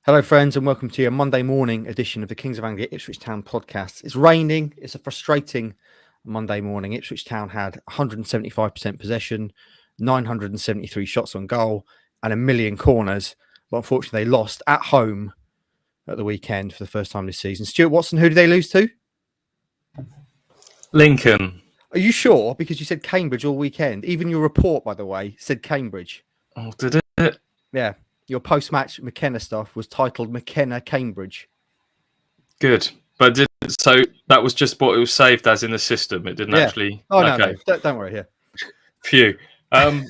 Hello, friends, and welcome to your Monday morning edition of the Kings of Anglia Ipswich Town podcast. It's raining. It's a frustrating Monday morning. Ipswich Town had 175% possession, 973 shots on goal, and a million corners. But unfortunately, they lost at home at the weekend for the first time this season. Stuart Watson, who did they lose to? Lincoln. Are you sure? Because you said Cambridge all weekend. Even your report, by the way, said Cambridge. Oh, did it? Yeah. Your post-match McKenna stuff was titled McKenna Cambridge. Good. But so that was just what it was saved as in the system. It didn't actually... Oh, no. Don't worry. Yeah. Phew. I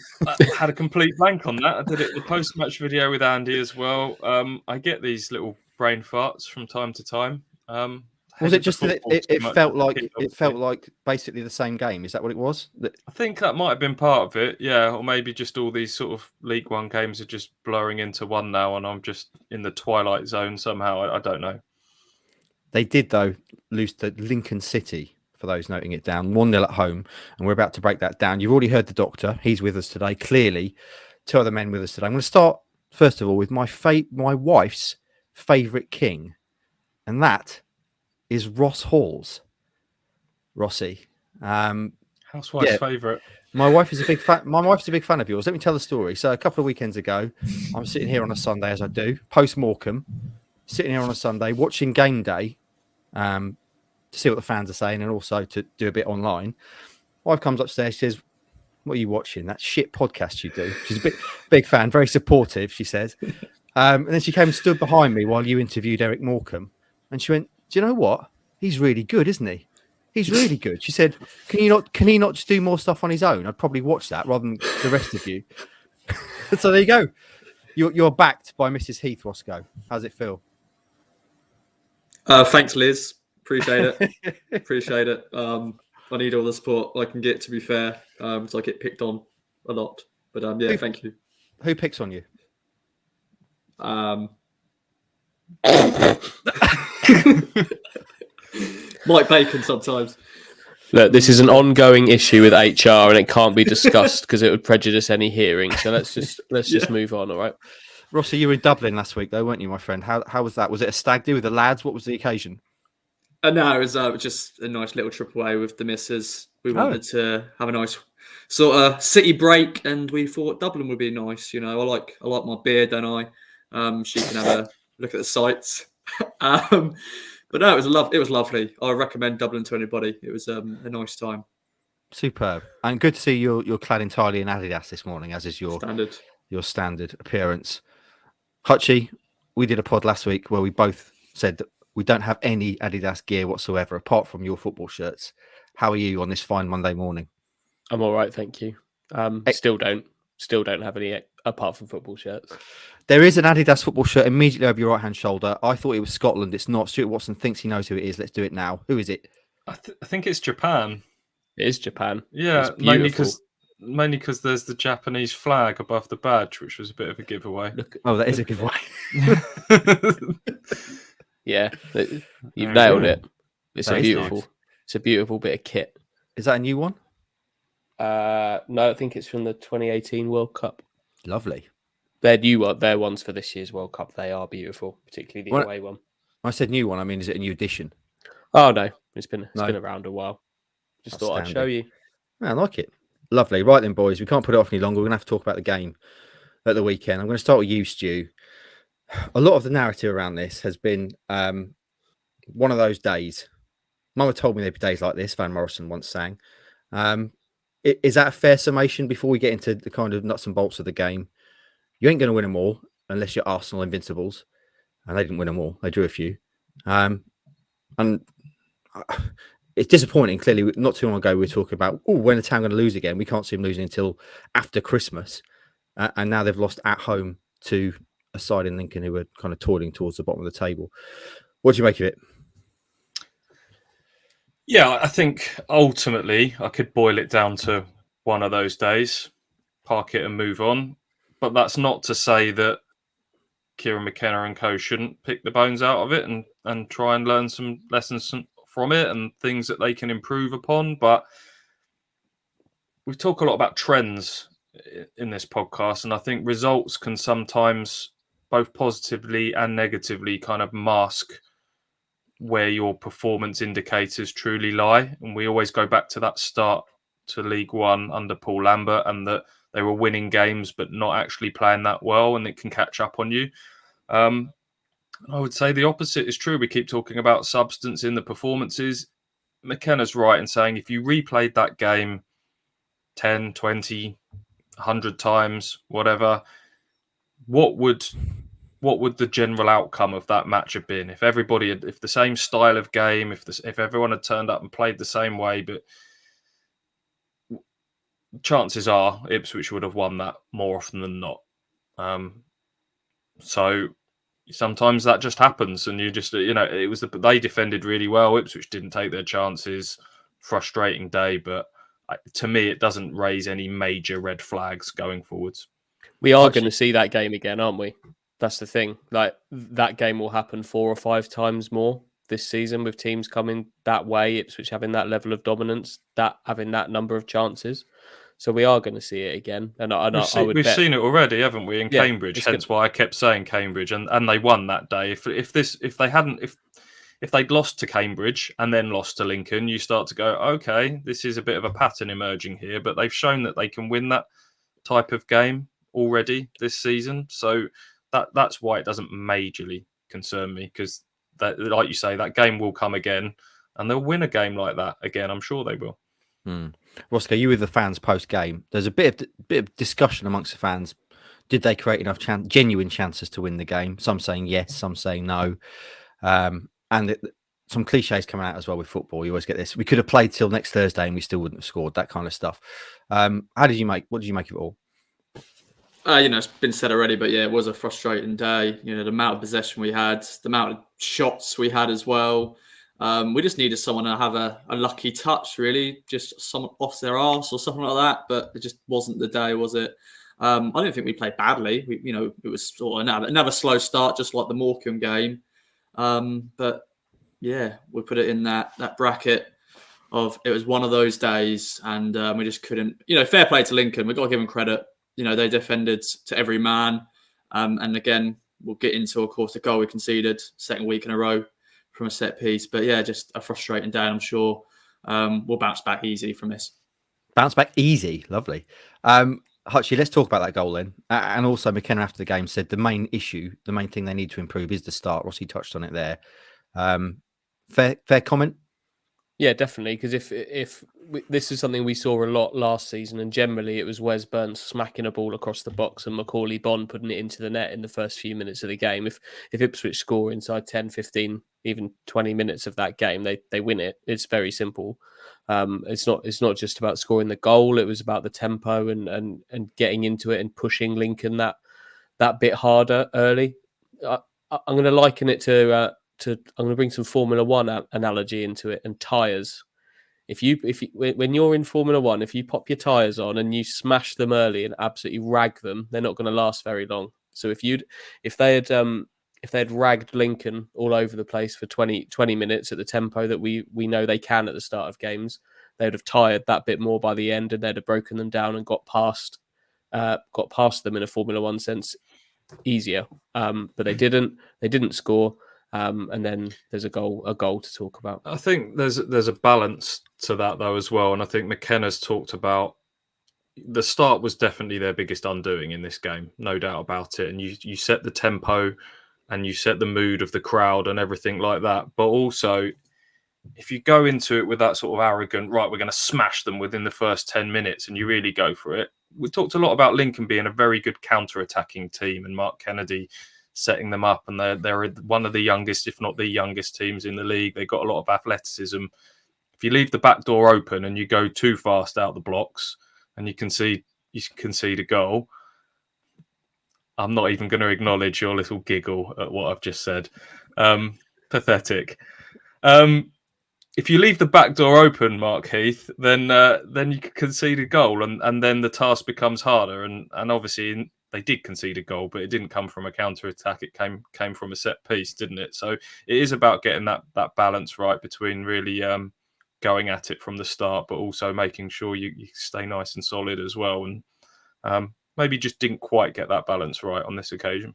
had a complete blank on that. I did the post-match video with Andy as well. I get these little brain farts from time to time. Was it just that it felt like basically the same game? Is that what it was? I think that might have been part of it, yeah. Or maybe just all these sort of League One games are just blurring into one now, and I'm just in the twilight zone somehow. I don't know. They did, though, lose to Lincoln City, for those noting it down, 1-0 at home, and we're about to break that down. You've already heard the doctor. He's with us today, clearly. Two other men with us today. I'm going to start, first of all, with my wife's favourite king, and that is Ross Halls. Rossi. Housewife's favourite. My wife is a big fan. My wife's a big fan of yours. Let me tell the story. So a couple of weekends ago, I'm sitting here on a Sunday, as I do, post Morecambe, sitting here on a Sunday, watching game day, to see what the fans are saying and also to do a bit online. Wife comes upstairs, she says, "What are you watching? That shit podcast you do." She's a big fan, very supportive, she says. And then she came and stood behind me while you interviewed Eric Morecambe. And she went, "Do you know what? He's really good, isn't he? He's really good." She said, Can he not just do more stuff on his own? I'd probably watch that rather than the rest of you." So there you go. You're backed by Mrs. Heath, Roscoe. How's it feel? Thanks, Liz. Appreciate it. I need all the support I can get, to be fair. So I get picked on a lot. But thank you. Who picks on you? Mike Bacon sometimes. Look, this is an ongoing issue with HR, and it can't be discussed because it would prejudice any hearing. So let's just move on. All right. Rossi, you were in Dublin last week, though, weren't you, my friend? How was that? Was it a stag do with the lads? What was the occasion? No, it was just a nice little trip away with the missus. We wanted to have a nice sort of city break, and we thought Dublin would be nice. You know, I like my beer, don't I? She can have a look at the sights. But no, it was lovely. I recommend Dublin to anybody. It was a nice time. Superb. And good to see you're clad entirely in Adidas this morning, as is your standard appearance. Hutchie, we did a pod last week where we both said that we don't have any Adidas gear whatsoever, apart from your football shirts. How are you on this fine Monday morning? I'm all right, thank you. Still don't have any apart from football shirts. There is an Adidas football shirt immediately over your right-hand shoulder. I thought it was Scotland. It's not. Stuart Watson thinks he knows who it is. Let's do it now. Who is it? I think it's Japan. It is Japan. Yeah, mainly because there's the Japanese flag above the badge, which was a bit of a giveaway. That is a giveaway. Yeah, you've nailed it. It's a beautiful bit of kit. Is that a new one? No, I think it's from the 2018 World Cup. Lovely. They're ones for this year's World Cup. They are beautiful, particularly the away one. I said new one. I mean, is it a new edition? Oh no, it's been around a while. Just thought I'd show you. I like it. Lovely. Right then, boys. We can't put it off any longer. We're going to have to talk about the game at the weekend. I'm going to start with you, Stu. A lot of the narrative around this has been one of those days. Mama told me there'd be days like this, Van Morrison once sang. Is that a fair summation before we get into the kind of nuts and bolts of the game? You ain't going to win them all unless you're Arsenal Invincibles. And they didn't win them all. They drew a few. And it's disappointing. Clearly, not too long ago, we were talking about, when the Town going to lose again? We can't see them losing until after Christmas. And now they've lost at home to a side in Lincoln who are kind of toiling towards the bottom of the table. What do you make of it? Yeah, I think ultimately I could boil it down to one of those days, park it and move on. But that's not to say that Kieran McKenna and co shouldn't pick the bones out of it and try and learn some lessons from it and things that they can improve upon. But we talk a lot about trends in this podcast, and I think results can sometimes both positively and negatively kind of mask where your performance indicators truly lie. And we always go back to that start to League One under Paul Lambert, and that they were winning games but not actually playing that well, and it can catch up on you. I would say the opposite is true. We keep talking about substance in the performances. McKenna's right in saying if you replayed that game 10, 20, 100 times, whatever, what would the general outcome of that match have been? If the same style of game, if everyone had turned up and played the same way, but chances are Ipswich would have won that more often than not. So sometimes that just happens, and you just, they defended really well. Ipswich didn't take their chances. Frustrating day, but to me, it doesn't raise any major red flags going forwards. We are going to see that game again, aren't we? That's the thing. Like, that game will happen 4 or 5 times more this season, with teams coming that way, Ipswich having that level of dominance, that having that number of chances. So we are going to see it again. And we've seen it already, haven't we, in Cambridge? Hence why I kept saying Cambridge, and they won that day. If they'd lost to Cambridge and then lost to Lincoln, you start to go, okay, this is a bit of a pattern emerging here. But they've shown that they can win that type of game already this season. So that's why it doesn't majorly concern me, because that, like you say, that game will come again, and they'll win a game like that again. I'm sure they will. Roscoe, you were the fans post game. There's a bit of discussion amongst the fans. Did they create enough genuine chances to win the game? Some saying yes, some saying no. Some cliches come out as well with football. You always get this: we could have played till next Thursday and we still wouldn't have scored. That kind of stuff. What did you make of it all? It's been said already, but yeah, it was a frustrating day. The amount of possession we had, the amount of shots we had as well. We just needed someone to have a lucky touch, really, just someone off their arse or something like that. But it just wasn't the day, was it? I don't think we played badly. It was sort of another slow start, just like the Morecambe game. But yeah, we put it in that bracket of, it was one of those days, and we just couldn't. Fair play to Lincoln. We've got to give them credit. They defended to every man. And again, we'll get into, of course, the goal we conceded second week in a row from a set piece. But yeah, just a frustrating day. I'm sure we'll bounce back easy from this. Bounce back easy. Lovely. Hutchie, let's talk about that goal then. And also, McKenna after the game said the main thing they need to improve is the start. Rossi touched on it there. Fair comment? Yeah, definitely. Because if this is something we saw a lot last season, and generally it was Wes Burns smacking a ball across the box and Macaulay Bond putting it into the net in the first few minutes of the game. If Ipswich score inside 10, 15, even 20 minutes of that game, they win it. It's very simple. It's not just about scoring the goal. It was about the tempo and getting into it and pushing Lincoln that bit harder early. I'm going to liken it to I'm going to bring some Formula One analogy into it, and tyres. When you're in Formula One, if you pop your tyres on and you smash them early and absolutely rag them, they're not going to last very long. So if they had ragged Lincoln all over the place for 20 minutes at the tempo that we know they can at the start of games, they would have tired that bit more by the end, and they'd have broken them down and got past them in a Formula One sense easier. But they didn't score. And then there's a goal to talk about. I think there's a balance to that though as well, and I think McKenna's talked about the start was definitely their biggest undoing in this game, no doubt about it. And you set the tempo, and you set the mood of the crowd and everything like that. But also, if you go into it with that sort of arrogant, right, we're going to smash them within the first 10 minutes, and you really go for it. We talked a lot about Lincoln being a very good counter-attacking team, and Mark Kennedy setting them up, and they're one of the youngest, if not the youngest teams in the league. They've got a lot of athleticism. If you leave the back door open and you go too fast out the blocks and you concede a goal, I'm not even going to acknowledge your little giggle at what I've just said. Pathetic. If you leave the back door open, Mark Heath, then you can concede a goal, and then the task becomes harder. And obviously they did concede a goal, but it didn't come from a counter-attack. It came from a set piece, didn't it? So it is about getting that balance right between really going at it from the start, but also making sure you stay nice and solid as well. And maybe just didn't quite get that balance right on this occasion.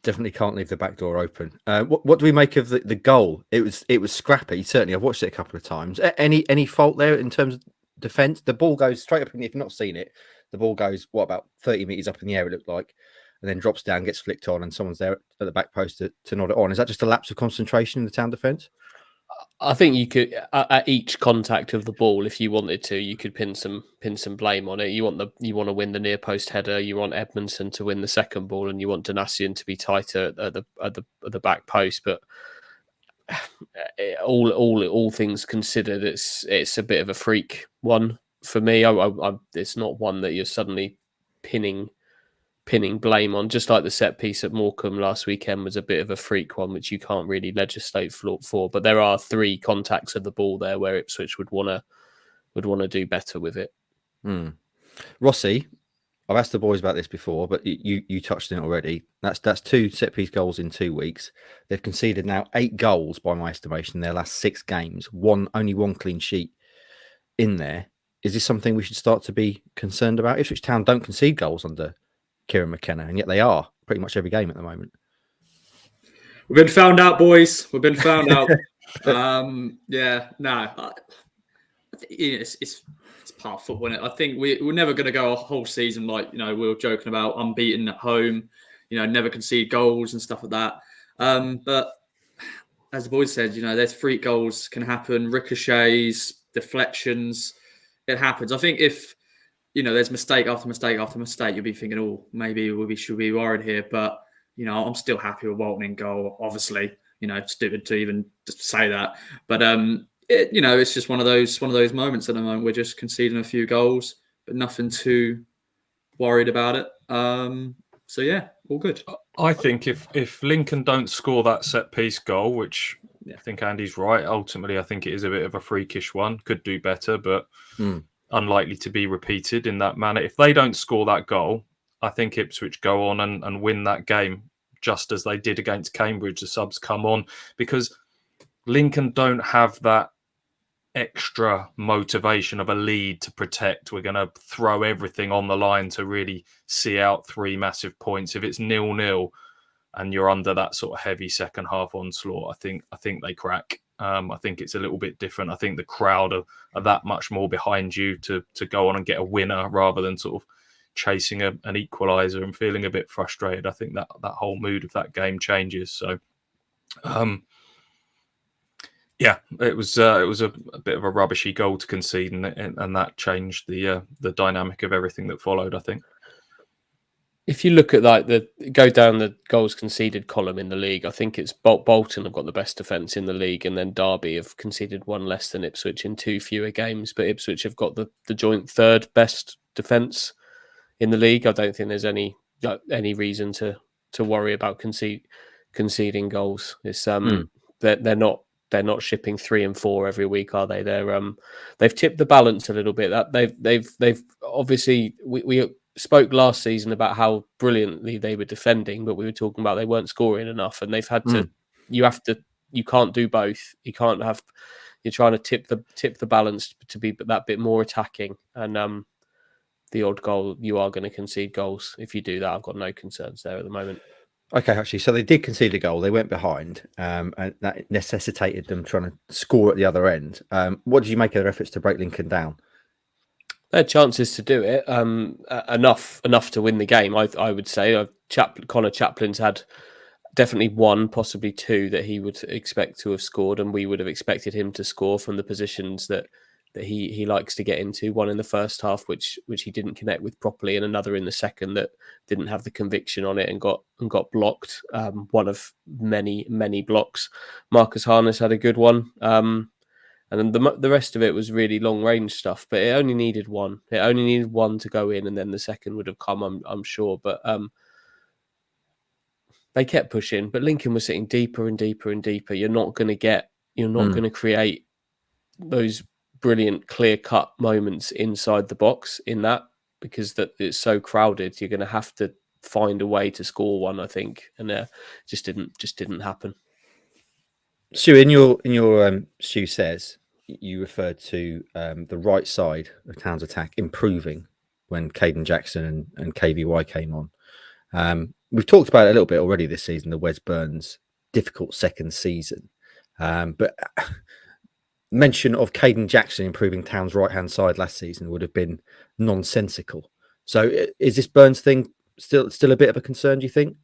Definitely can't leave the back door open. What do we make of the goal? It was scrappy. Certainly, I've watched it a couple of times. Any fault there in terms of defence? The ball goes straight up. If you've not seen it, the ball goes about 30 meters up in the air. It looked like, and then drops down, gets flicked on, and someone's there at the back post to nod it on. Is that just a lapse of concentration in the Town defence? I think you could at each contact of the ball, if you wanted to, you could pin some blame on it. You want to win the near post header. You want Edmondson to win the second ball, and you want Donacien to be tighter at the back post. But all things considered, it's a bit of a freak one for me. It's not one that you're suddenly pinning blame on, just like the set piece at Morecambe last weekend was a bit of a freak one, which you can't really legislate for. But there are 3 contacts of the ball there where Ipswich would want to do better with it. Rossi, I've asked the boys about this before, but you touched on it already. That's 2 set piece goals in 2 weeks. They've conceded now 8 goals by my estimation in their last 6 games. Only one clean sheet in there. Is this something we should start to be concerned about? Ipswich Town don't concede goals under Kieran McKenna, and yet they are pretty much every game at the moment. We've been found out, boys. We've been found out. It's part of football, isn't it? I think we're never going to go a whole season like, we were joking about unbeaten at home, never concede goals and stuff like that. But as the boys said, there's freak goals can happen, ricochets, deflections. It happens. I think if there's mistake after mistake after mistake, you'll be thinking, oh, maybe we should be worried here. But, I'm still happy with Walton in goal, obviously. Stupid to even say that. But, it's just one of those moments at the moment. We're just conceding a few goals, but nothing too worried about it. So, yeah, all good. I think if Lincoln don't score that set-piece goal, which I think Andy's right, ultimately I think it is a bit of a freakish one. Could do better, but... unlikely to be repeated in that manner. If they don't score that goal, I think Ipswich go on and win that game just as they did against Cambridge. The subs come on because Lincoln don't have that extra motivation of a lead to protect. We're going to throw everything on the line to really see out 3 massive points. If it's 0-0 and you're under that sort of heavy second half onslaught, I think they crack. I think it's a little bit different. I think the crowd are that much more behind you to go on and get a winner rather than sort of chasing an equaliser and feeling a bit frustrated. I think that whole mood of that game changes. So, it was a bit of a rubbishy goal to concede, and that changed the dynamic of everything that followed, I think. If you look at go down the goals conceded column in the league, I think it's Bolton have got the best defence in the league, and then Derby have conceded 1 less than Ipswich in 2 fewer games. But Ipswich have got the joint 3rd best defence in the league. I don't think there's any reason to worry about conceding goals. It's they're not shipping 3 and 4 every week, are they? They've tipped the balance a little bit. That they've obviously we spoke last season about how brilliantly they were defending, but we were talking about they weren't scoring enough, and they've had to. You can't do both. You can't have. You're trying to tip the balance to be that bit more attacking, and the odd goal you are going to concede goals. If you do that, I've got no concerns there at the moment. Okay, actually, so they did concede a goal. They went behind, and that necessitated them trying to score at the other end. What did you make of their efforts to break Lincoln down? They had chances to do it, enough to win the game. I would say Connor Chaplin's had definitely 1, possibly 2 that he would expect to have scored, and we would have expected him to score from the positions that he likes to get into. 1 in the first half, which he didn't connect with properly, and another in the second that didn't have the conviction on it and got blocked. One of many blocks. Marcus Harness had a good one. And then the rest of it was really long range stuff, but it only needed 1. It only needed 1 to go in, and then the second would have come, I'm sure. But they kept pushing, but Lincoln was sitting deeper and deeper and deeper. You're not going to create those brilliant clear cut moments inside the box in that, because it's so crowded. You're going to have to find a way to score one, I think, and just didn't happen. Stu, in your Stu says, you referred to the right side of Town's attack improving when Caden Jackson and KVY came on. we've talked about it a little bit already this season, the Wes Burns difficult second season. But mention of Caden Jackson improving Town's right-hand side last season would have been nonsensical. So is this Burns thing still a bit of a concern, do you think?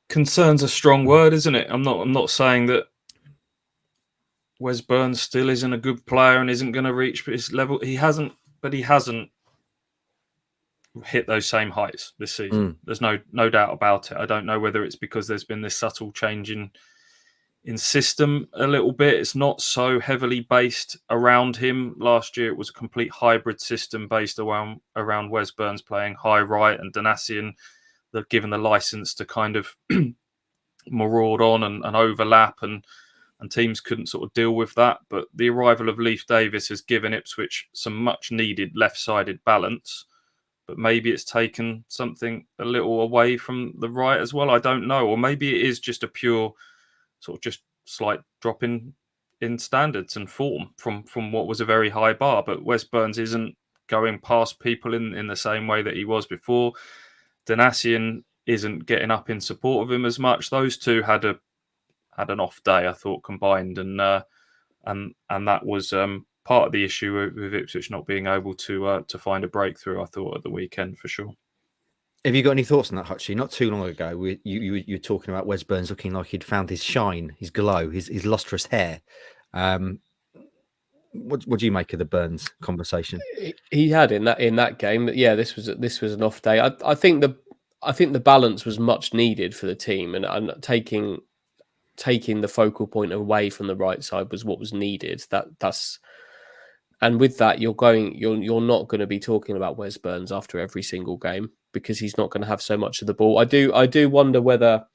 Concern's a strong word, isn't it? I'm not saying that Wes Burns still isn't a good player and isn't going to reach his level. He hasn't hit those same heights this season. There's no doubt about it. I don't know whether it's because there's been this subtle change in system a little bit. It's not so heavily based around him. Last year it was a complete hybrid system based around Wes Burns playing high right and Donacien that given the license to kind of maraud on and overlap and teams couldn't sort of deal with that. But the arrival of Leif Davis has given Ipswich some much needed left-sided balance. But maybe it's taken something a little away from the right as well. I don't know. Or maybe it is just a pure sort of just slight drop in standards and form from what was a very high bar. But Wes Burns isn't going past people in the same way that he was before. Donacien isn't getting up in support of him as much. Those two had an off day, I thought, combined, and that was part of the issue with Ipswich not being able to find a breakthrough. I thought at the weekend for sure. Have you got any thoughts on that, Hutchie? Not too long ago, you were talking about Wes Burns looking like he'd found his shine, his glow, his lustrous hair. What do you make of the Burns conversation? He had in that game. Yeah, this was an off day. I think the balance was much needed for the team, and taking the focal point away from the right side was what was needed. And with that, you're not going to be talking about Wes Burns after every single game because he's not going to have so much of the ball. I do wonder whether,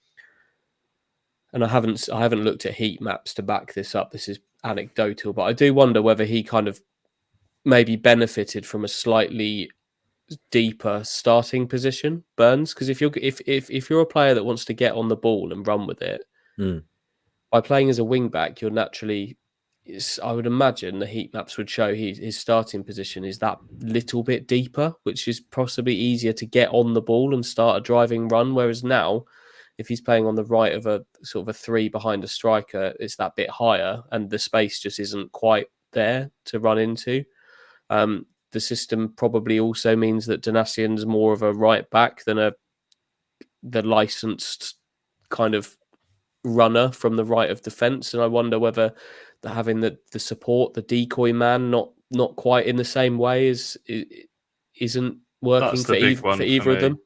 and I haven't looked at heat maps to back this up. This is anecdotal, but I do wonder whether he kind of maybe benefited from a slightly deeper starting position, Burns, because if you're a player that wants to get on the ball and run with it, by playing as a wing back, you're naturally, I would imagine the heat maps would show his starting position is that little bit deeper, which is possibly easier to get on the ball and start a driving run. Whereas now, if he's playing on the right of a sort of a three behind a striker, it's that bit higher and the space just isn't quite there to run into. The system probably also means that Donacien's more of a right back than the licensed kind of runner from the right of defence. And I wonder whether having the support, the decoy man, not quite in the same way isn't working for either of them.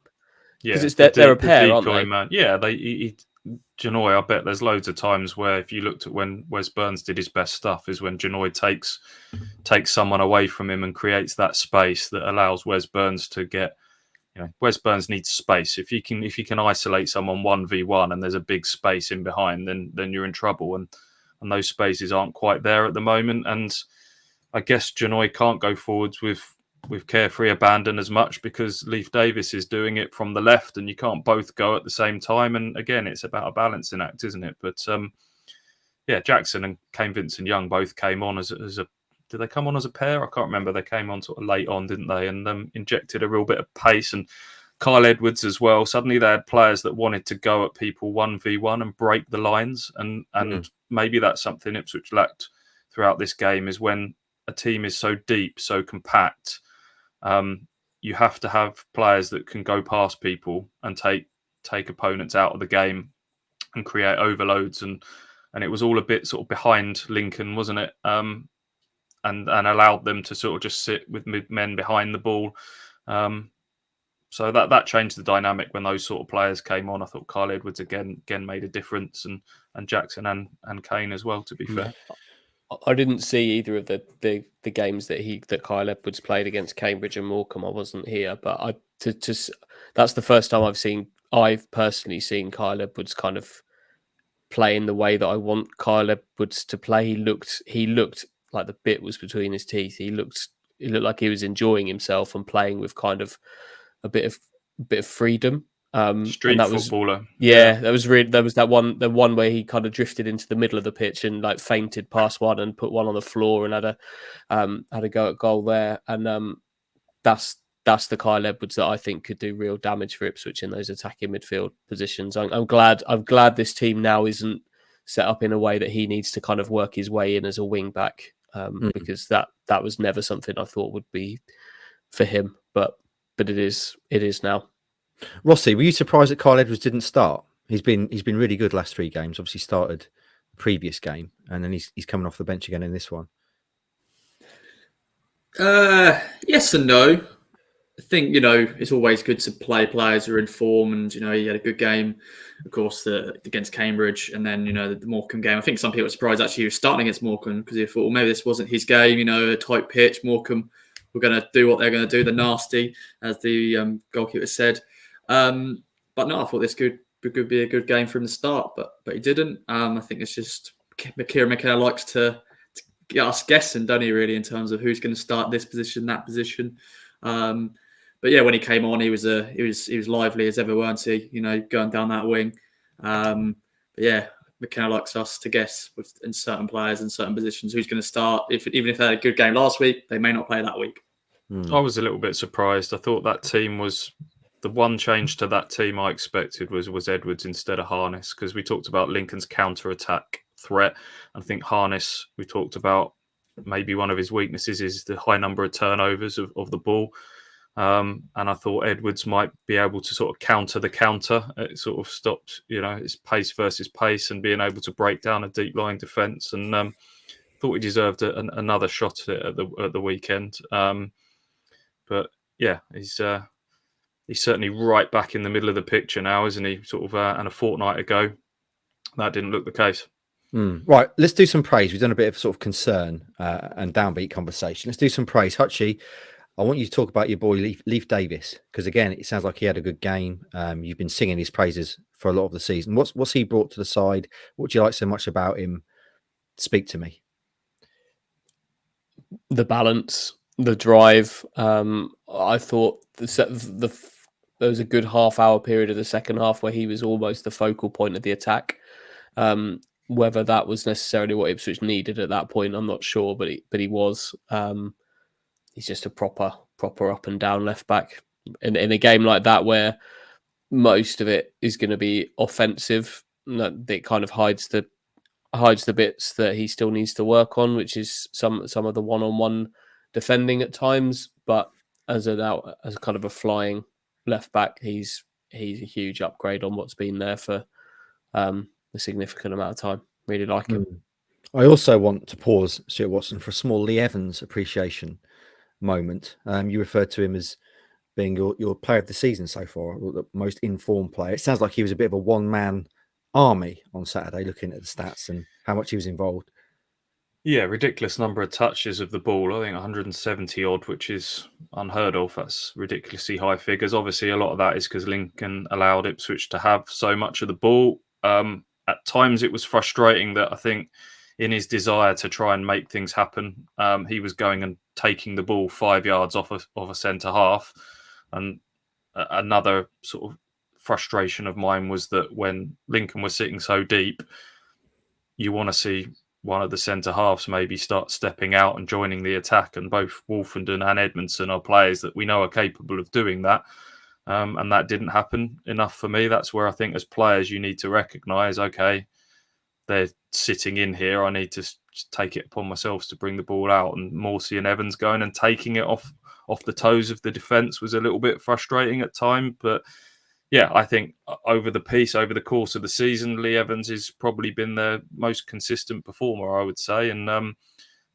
Yeah, because they're a pair, aren't they? Man. Yeah, Janoy, I bet there's loads of times where if you looked at when Wes Burns did his best stuff is when Janoy takes someone away from him and creates that space that allows Wes Burns to get. Wes Burns needs space. If you can isolate someone 1v1 and there's a big space in behind, then you're in trouble. And those spaces aren't quite there at the moment. And I guess Janoy can't go forwards with carefree abandon as much because Leif Davis is doing it from the left and you can't both go at the same time. And again, it's about a balancing act, isn't it? But Jackson and Kane Vincent-Young both came on as a did they come on as a pair? I can't remember. They came on sort of late on, didn't they? And injected a real bit of pace. And Kyle Edwards as well. Suddenly they had players that wanted to go at people 1v1 and break the lines. And maybe that's something Ipswich lacked throughout this game is when a team is so deep, so compact, you have to have players that can go past people and take opponents out of the game and create overloads. And it was all a bit sort of behind Lincoln, wasn't it? And allowed them to sort of just sit with men behind the ball. So that changed the dynamic when those sort of players came on. I thought Kyle Edwards again made a difference and Jackson and Kane as well, to be fair. I didn't see either of the games that Kyle Edwards played against Cambridge and Morecambe. I wasn't here, but that's the first time I've personally seen Kyle Edwards kind of play in the way that I want Kyle Edwards to play. He looked like the bit was between his teeth. He looked like he was enjoying himself and playing with kind of a bit of freedom. Street footballer. There was the one where he kind of drifted into the middle of the pitch and like fainted past one and put one on the floor and had a go at goal there. And that's the Kyle Edwards that I think could do real damage for Ipswich in those attacking midfield positions. I'm glad this team now isn't set up in a way that he needs to kind of work his way in as a wing back, because that was never something I thought would be for him, but it is now. Rossi, were you surprised that Kyle Edwards didn't start? He's been really good last 3 games. Obviously started the previous game, and then he's coming off the bench again in this one. Yes and no. I think, it's always good to play players who are in form, and, he had a good game, of course, against Cambridge, and then, the Morecambe game. I think some people were surprised actually he was starting against Morecambe, because they thought, well, maybe this wasn't his game, a tight pitch. Morecambe were going to do what they're going to do, the nasty, as the goalkeeper said. But no, I thought this could be a good game from the start, but he didn't. I think it's just Kieran McKenna likes to get us guessing, don't he, really, in terms of who's going to start this position, that position. But yeah, when he came on, he was lively as ever, weren't he? Going down that wing. But yeah, McKenna likes us to guess in certain players in certain positions who's going to start. Even if they had a good game last week, they may not play that week. I was a little bit surprised. I thought that team was the one change to that team I expected was Edwards instead of Harness, because we talked about Lincoln's counter-attack threat. I think Harness, we talked about maybe one of his weaknesses is the high number of turnovers of the ball. And I thought Edwards might be able to sort of counter the counter. It sort of stops, it's pace versus pace and being able to break down a deep lying defence. And thought he deserved another shot at the weekend. But yeah, he's certainly right back in the middle of the picture now, isn't he? Sort of, and a fortnight ago, that didn't look the case. Right, let's do some praise. We've done a bit of sort of concern and downbeat conversation. Let's do some praise. Hutchie, I want you to talk about your boy Leif Davis, because again, it sounds like he had a good game. You've been singing his praises for a lot of the season. What's he brought to the side? What do you like so much about him? Speak to me. The balance, the drive. I thought there was a good half-hour period of the second half where he was almost the focal point of the attack. Whether that was necessarily what Ipswich needed at that point, I'm not sure, but he was. He's just a proper up and down left back in a game like that where most of it is going to be offensive. That kind of hides the bits that he still needs to work on, which is some of the one-on-one defending at times. But as kind of a flying left back, he's a huge upgrade on what's been there for a significant amount of time. Really like him. I also want to pause, Stuart Watson, for a small Lee Evans appreciation moment. You referred to him as being your player of the season so far, or the most informed player. It sounds like he was a bit of a one-man army on Saturday, looking at the stats and how much he was involved. Yeah, ridiculous number of touches of the ball. I think 170 odd, which is unheard of. That's ridiculously high figures. Obviously, a lot of that is because Lincoln allowed Ipswich to have so much of the ball. At times, it was frustrating that I think in his desire to try and make things happen, he was going and taking the ball 5 yards off a centre half. And another sort of frustration of mine was that when Lincoln was sitting so deep, you want to see one of the centre halves maybe start stepping out and joining the attack. And both Wolfenden and Edmondson are players that we know are capable of doing that. And that didn't happen enough for me. That's where I think as players, you need to recognise, okay, they're sitting in here. I need to take it upon myself to bring the ball out. And Morsey and Evans going and taking it off the toes of the defence was a little bit frustrating at time. But yeah, I think over the course of the season, Lee Evans has probably been their most consistent performer, I would say. And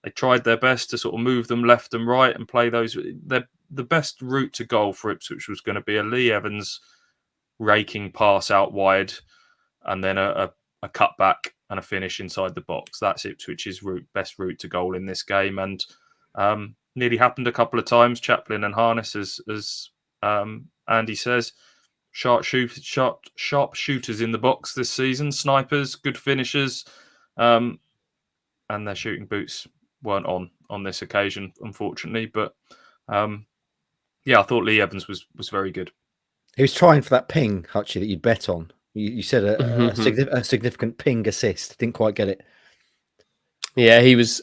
they tried their best to sort of move them left and right and play those. The best route to goal for Ipswich was going to be a Lee Evans raking pass out wide and then a cutback and a finish inside the box. That's Ipswich's best route to goal in this game. And nearly happened a couple of times. Chaplin and Harness, as Andy says, sharp shooters in the box this season, snipers, good finishers, and their shooting boots weren't on this occasion, unfortunately. But yeah, I thought Lee Evans was very good. He was trying for that ping, Hutchie, that you'd bet on. You said a significant ping assist. Didn't quite get it. Yeah, he was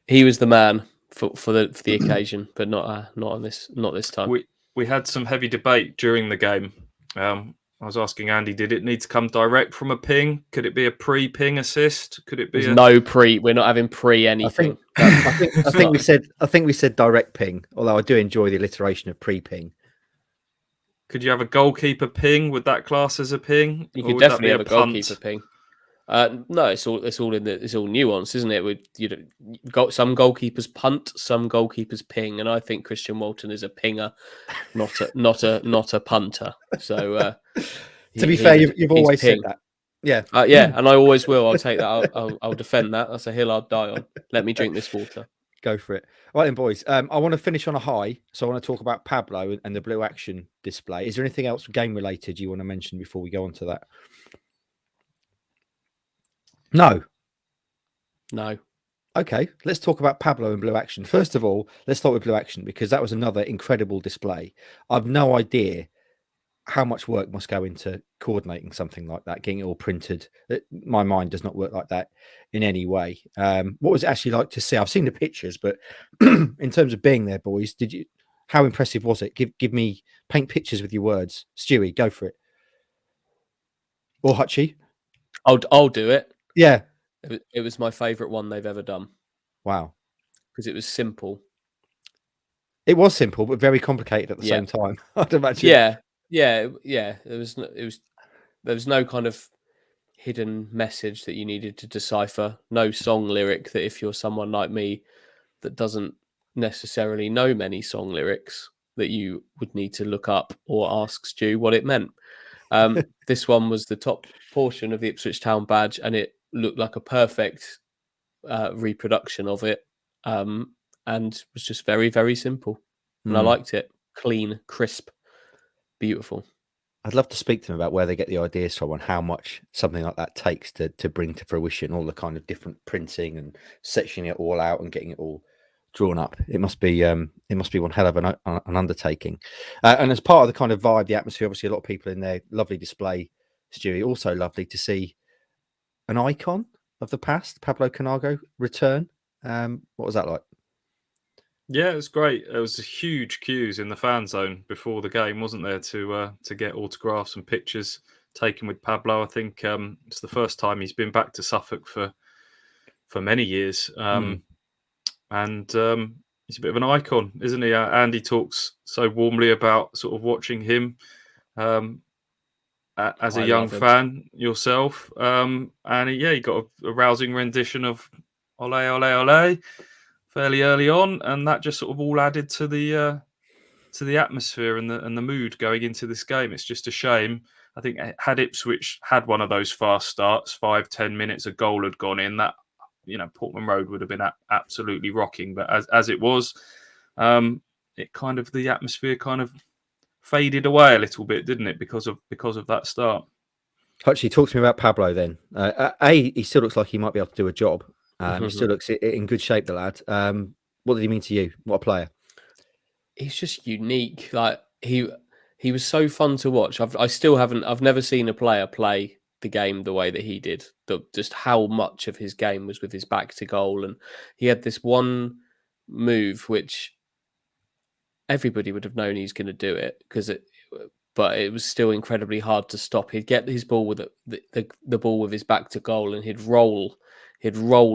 the man for the occasion, but not this time. We had some heavy debate during the game. I was asking Andy, did it need to come direct from a ping? Could it be a pre-ping assist? Could it be no pre? We're not having pre anything. I think we said direct ping. Although I do enjoy the alliteration of pre-ping. Could you have a goalkeeper ping? Would that class as a ping? You could definitely have a goalkeeper ping. No, it's all nuance, isn't it? Got some goalkeepers punt, some goalkeepers ping, and I think Christian Walton is a pinger, not a punter. So to be fair, you've always said that. Yeah, and I always will. I'll take that. I'll defend that. That's a hill I'll die on. Let me drink this water. Go for it. Right then, boys. I want to finish on a high, so I want to talk about Pablo and the Blue Action display. Is there anything else game related you want to mention before we go on to that? No. Okay, let's talk about Pablo and Blue Action. First of all, let's start with Blue Action because that was another incredible display. I've no idea how much work must go into coordinating something like that, getting it all printed. My mind does not work like that in any way. What was it actually like to see? I've seen the pictures, but in terms of being there, boys, how impressive was it? Paint pictures with your words. Stewie, go for it. Or Hutchie. I'll do it. Yeah. It was my favourite one they've ever done. Wow. Because it was simple. It was simple, but very complicated at the same time. I'd imagine. Yeah. There was no kind of hidden message that you needed to decipher. No song lyric that if you're someone like me that doesn't necessarily know many song lyrics that you would need to look up or ask Stu what it meant. This one was the top portion of the Ipswich Town badge, and it looked like a perfect reproduction of it, and was just very, very simple. And I liked it. Clean, crisp, beautiful. I'd love to speak to them about where they get the ideas from and how much something like that takes to bring to fruition all the kind of different printing and sectioning it all out and getting it all drawn up. It must be one hell of an undertaking. And as part of the kind of vibe, the atmosphere, obviously a lot of people in there, lovely display, Stewie. Also lovely to see an icon of the past, Pablo Canago, return. What was that like? Yeah, it was great. There was huge queues in the fan zone before the game, wasn't there, to get autographs and pictures taken with Pablo. I think it's the first time he's been back to Suffolk for many years. And he's a bit of an icon, isn't he? Andy talks so warmly about sort of watching him as a young fan yourself. And he got a rousing rendition of Ole, Ole, Ole fairly early on. And that just sort of all added to the atmosphere and the mood going into this game. It's just a shame. I think had Ipswich had one of those fast starts, 5-10 minutes, a goal had gone in, that Portman Road would have been absolutely rocking. But as it was, it kind of, the atmosphere kind of faded away a little bit, didn't it? Because of that start. Actually, talk to me about Pablo then. He still looks like he might be able to do a job. He still looks in good shape, the lad. What did he mean to you? What a player! He's just unique. Like he was so fun to watch. I've never seen a player play the game the way that he did. Just how much of his game was with his back to goal, and he had this one move which everybody would have known he's going to do it but it was still incredibly hard to stop. He'd get his ball with the ball with his back to goal, and he'd roll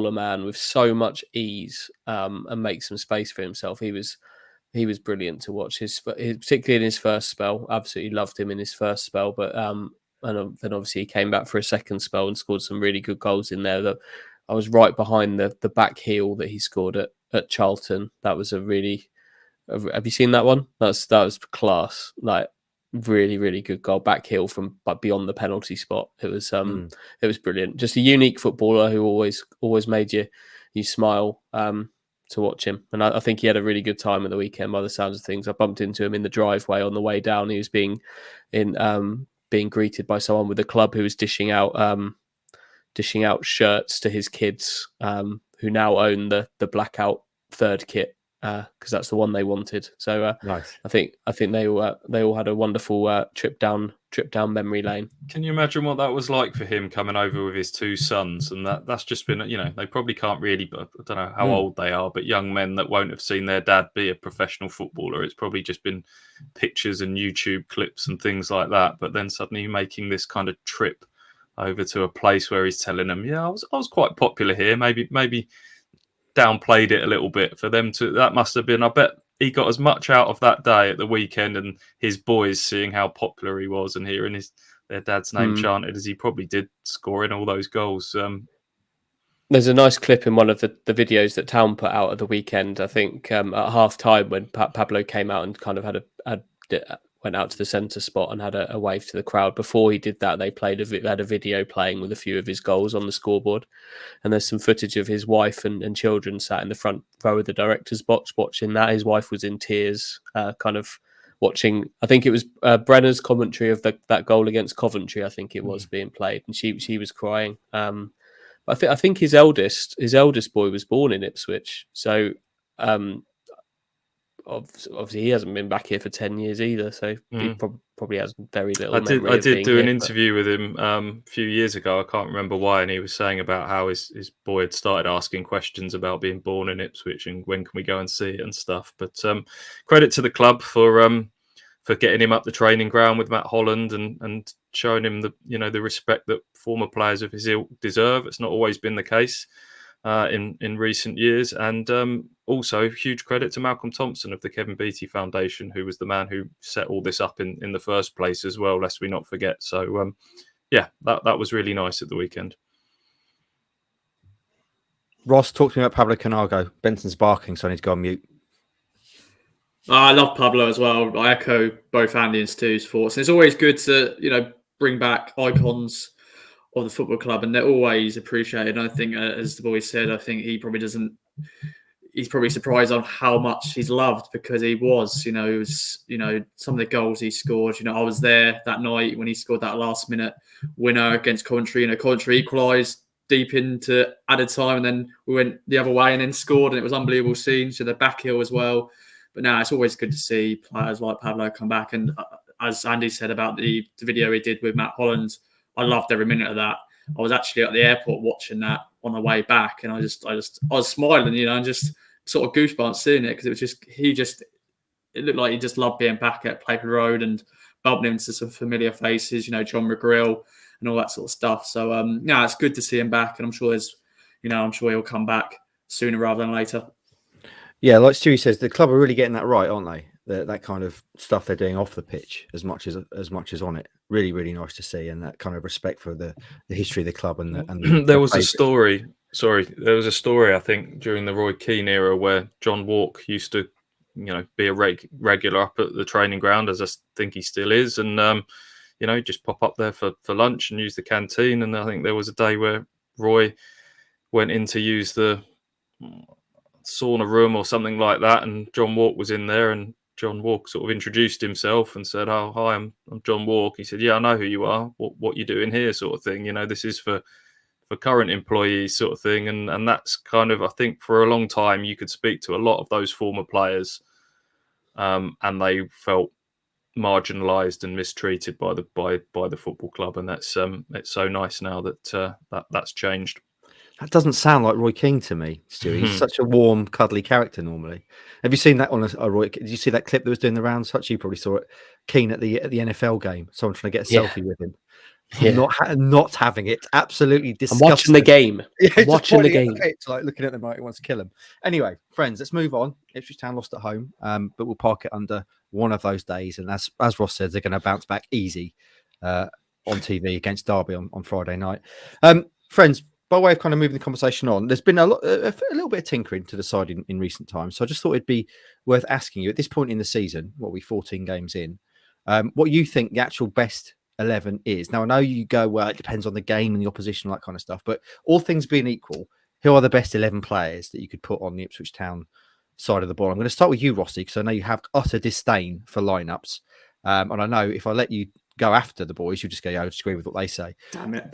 a man with so much ease and make some space for himself. He was brilliant to watch. Particularly in his first spell, absolutely loved him in his first spell, but and then obviously he came back for a second spell and scored some really good goals in there. I was right behind the back heel that he scored at Charlton. That was a really... Have you seen that one? That was class. Like really, really good goal, back heel from beyond the penalty spot. It was brilliant. Just a unique footballer who always made you smile to watch him. And I think he had a really good time at the weekend by the sounds of things. I bumped into him in the driveway on the way down. He was being greeted by someone with the club who was dishing out shirts to his kids who now own the blackout third kit because that's the one they wanted. So Nice. I think they all had a wonderful trip down memory lane. Can you imagine what that was like for him coming over with his two sons? And that's just been, they probably can't really, I don't know how old they are, but young men that won't have seen their dad be a professional footballer. It's probably just been pictures and YouTube clips and things like that. But then suddenly making this kind of trip over to a place where he's telling them, yeah, I was quite popular here. Maybe downplayed it a little bit for them to. That must have been. I bet he got as much out of that day at the weekend and his boys seeing how popular he was and hearing their dad's name chanted as he probably did, scoring all those goals. There's a nice clip in one of the videos that Town put out at the weekend. I think at half time when Pablo came out and kind of went out to the centre spot and had a wave to the crowd. Before he did that, they had a video playing with a few of his goals on the scoreboard. And there's some footage of his wife and children sat in the front row of the director's box watching that. His wife was in tears, kind of watching. I think it was Brenner's commentary of that goal against Coventry. I think it was being played, and she was crying. But I think his eldest boy was born in Ipswich, so. Obviously, he hasn't been back here for 10 years either, so he probably has very little. I did do an interview with him a few years ago. I can't remember why, and he was saying about how his boy had started asking questions about being born in Ipswich and when can we go and see it and stuff. But credit to the club for getting him up the training ground with Matt Holland and showing him the respect that former players of his ilk deserve. It's not always been the case in recent years, and also huge credit to Malcolm Thompson of the Kevin Beattie Foundation, who was the man who set all this up in the first place as well, lest we not forget. So that was really nice at the weekend. Ross, talk to me about Pablo Canago. Benson's barking, so I need to go on mute. I love Pablo as well. I echo both Andy and Stu's thoughts. And it's always good to bring back icons of the football club, and they're always appreciated. And I think, as the boys said, I think he probably doesn't. He's probably surprised on how much he's loved, because he was. It was some of the goals he scored. I was there that night when he scored that last minute winner against Coventry. Coventry equalised deep into added time, and then we went the other way and then scored, and it was an unbelievable scene. So the back heel as well. But now it's always good to see players like Pablo come back. And as Andy said about the video he did with Matt Holland, I loved every minute of that. I was actually at the airport watching that on the way back, and I was smiling, and just sort of goosebumps seeing it, because it was it looked like he just loved being back at Playford Road and bumping into some familiar faces, John McGrill and all that sort of stuff. So it's good to see him back, and I'm sure he'll come back sooner rather than later. Yeah, like Stewie says, the club are really getting that right, aren't they? That kind of stuff they're doing off the pitch as much as on it. Really, really nice to see, and that kind of respect for the history of the club and there was a story. Sorry, there was a story I think during the Roy Keane era where John Walk used to, be a regular up at the training ground, as I think he still is, and just pop up there for lunch and use the canteen. And I think there was a day where Roy went in to use the sauna room or something like that, and John Walk was in there, and John Walk sort of introduced himself and said, "Oh, hi, I'm John Walk." He said, "Yeah, I know who you are. What you doing here?" sort of thing. This is for current employees, sort of thing. And that's kind of, I think, for a long time you could speak to a lot of those former players, and they felt marginalised and mistreated by the football club. And that's it's so nice now that that's changed. That doesn't sound like Roy Keane to me, Stewie. He's such a warm, cuddly character normally. Have you seen that on a Roy? Did you see that clip that was doing the rounds? You probably saw it. Keane at the NFL game. Someone trying to get a selfie with him. Yeah. Not having it. Absolutely disgusting. I'm watching the game. Yeah, I'm watching the game. It's like looking at them like he wants to kill them. Anyway, friends, let's move on. Ipswich Town lost at home, but we'll park it under one of those days. And as Ross said, they're going to bounce back easy on TV against Derby on Friday night. Friends, by way of kind of moving the conversation on, there's been a little bit of tinkering to the side in recent times. So I just thought it'd be worth asking you at this point in the season, what are we 14 games in, what you think the actual best 11 is. Now, I know you go, well, it depends on the game and the opposition, that kind of stuff, but all things being equal, who are the best 11 players that you could put on the Ipswich Town side of the ball? I'm going to start with you, Rossi, because I know you have utter disdain for lineups. And I know if I let you go after the boys, you just go, yeah, I disagree with what they say. Damn it.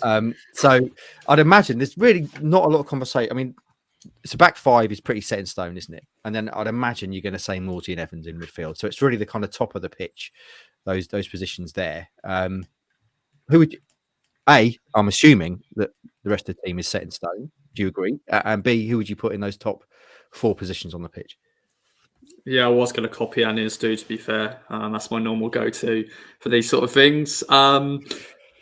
So I'd imagine there's really not a lot of conversation. I mean, So back five is pretty set in stone, isn't it? And then I'd imagine you're going to say Morsy and Evans in midfield. So it's really the kind of top of the pitch, those positions there. Who would you, I'm assuming that the rest of the team is set in stone. Do you agree? And B, who would you put in those top 4 positions on the pitch? Yeah, I was going to copy Annie and Stu, to be fair. That's my normal go-to for these sort of things.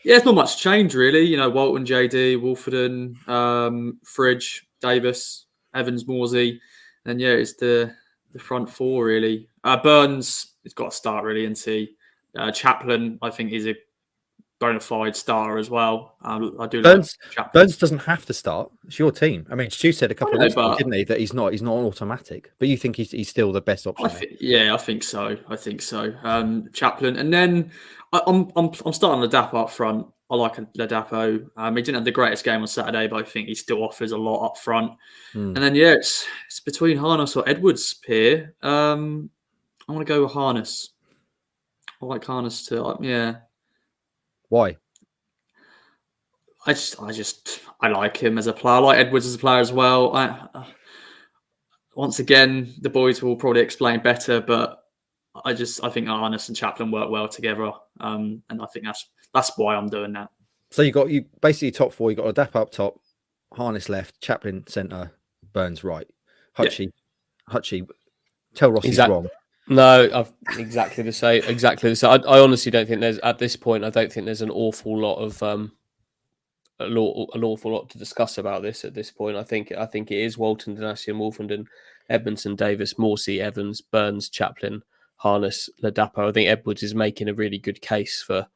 Yeah, it's not much change, really. You know, Walton, JD, Wolfenden, Fridge, Davis, Evans, Morsey. And yeah, it's the front 4, really. Burns has got to start, really, and see. Chaplin, I think, is a bona fide star as well. I do Burns, like Chaplin. Burns doesn't have to start. It's your team. I mean, Stu said a couple of weeks ago, didn't he, that he's not an automatic. But you think he's still the best option? I think so. Chaplin, and then I'm starting Ladapo up front. I like Ladapo. He didn't have the greatest game on Saturday, but I think he still offers a lot up front. And then it's between Harness or Edwards here. I want to go with Harness. I like Harness too. Yeah. Why? I like him as a player. I like Edwards as a player as well. Once again, the boys will probably explain better, but I think Harness and Chaplin work well together, and I think that's why I'm doing that. So you basically top 4. You got Ladapo up top, Harness left, Chaplin centre, Burns right. Hutchie, tell Ross he's wrong. No, I've exactly the same. I honestly don't think there's at this point. I don't think there's an awful lot of an awful lot to discuss about this at this point. I think it is Walton, Danasian, Wolfenden, Edmondson, Davis, Morsey, Evans, Burns, Chaplin, Harness, Ladapo. I think Edwards is making a really good case for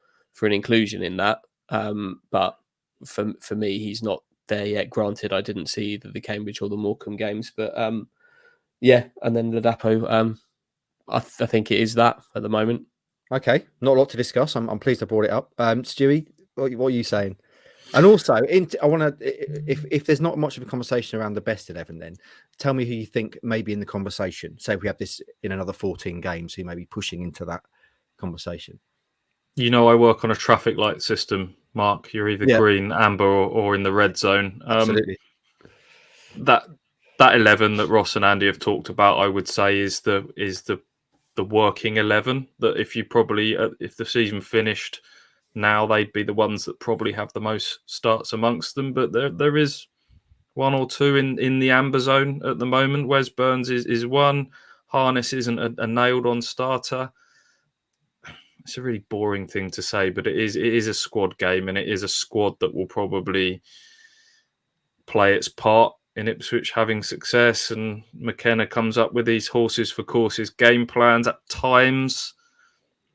an inclusion in that. But for me, he's not there yet. Granted, I didn't see either the Cambridge or the Morecambe games, but yeah. And then Ladapo, I think it is that at the moment. Okay, not a lot to discuss. I'm pleased I brought it up. Stewie, what are you saying? And also, I want to, if there's not much of a conversation around the best 11, then tell me who you think may be in the conversation. Say if we have this in another 14 games, who may be pushing into that conversation. You know, I work on a traffic light system, Mark. You're either green, amber, or in the red zone. Absolutely. That 11 that Ross and Andy have talked about, I would say, is the working 11. That if the season finished now, they'd be the ones that probably have the most starts amongst them. But there is one or two in the amber zone at the moment. Wes Burns is one. Harness isn't a nailed on starter. It's a really boring thing to say, but it is a squad game, and it is a squad that will probably play its part in Ipswich having success. And McKenna comes up with these horses for courses game plans at times.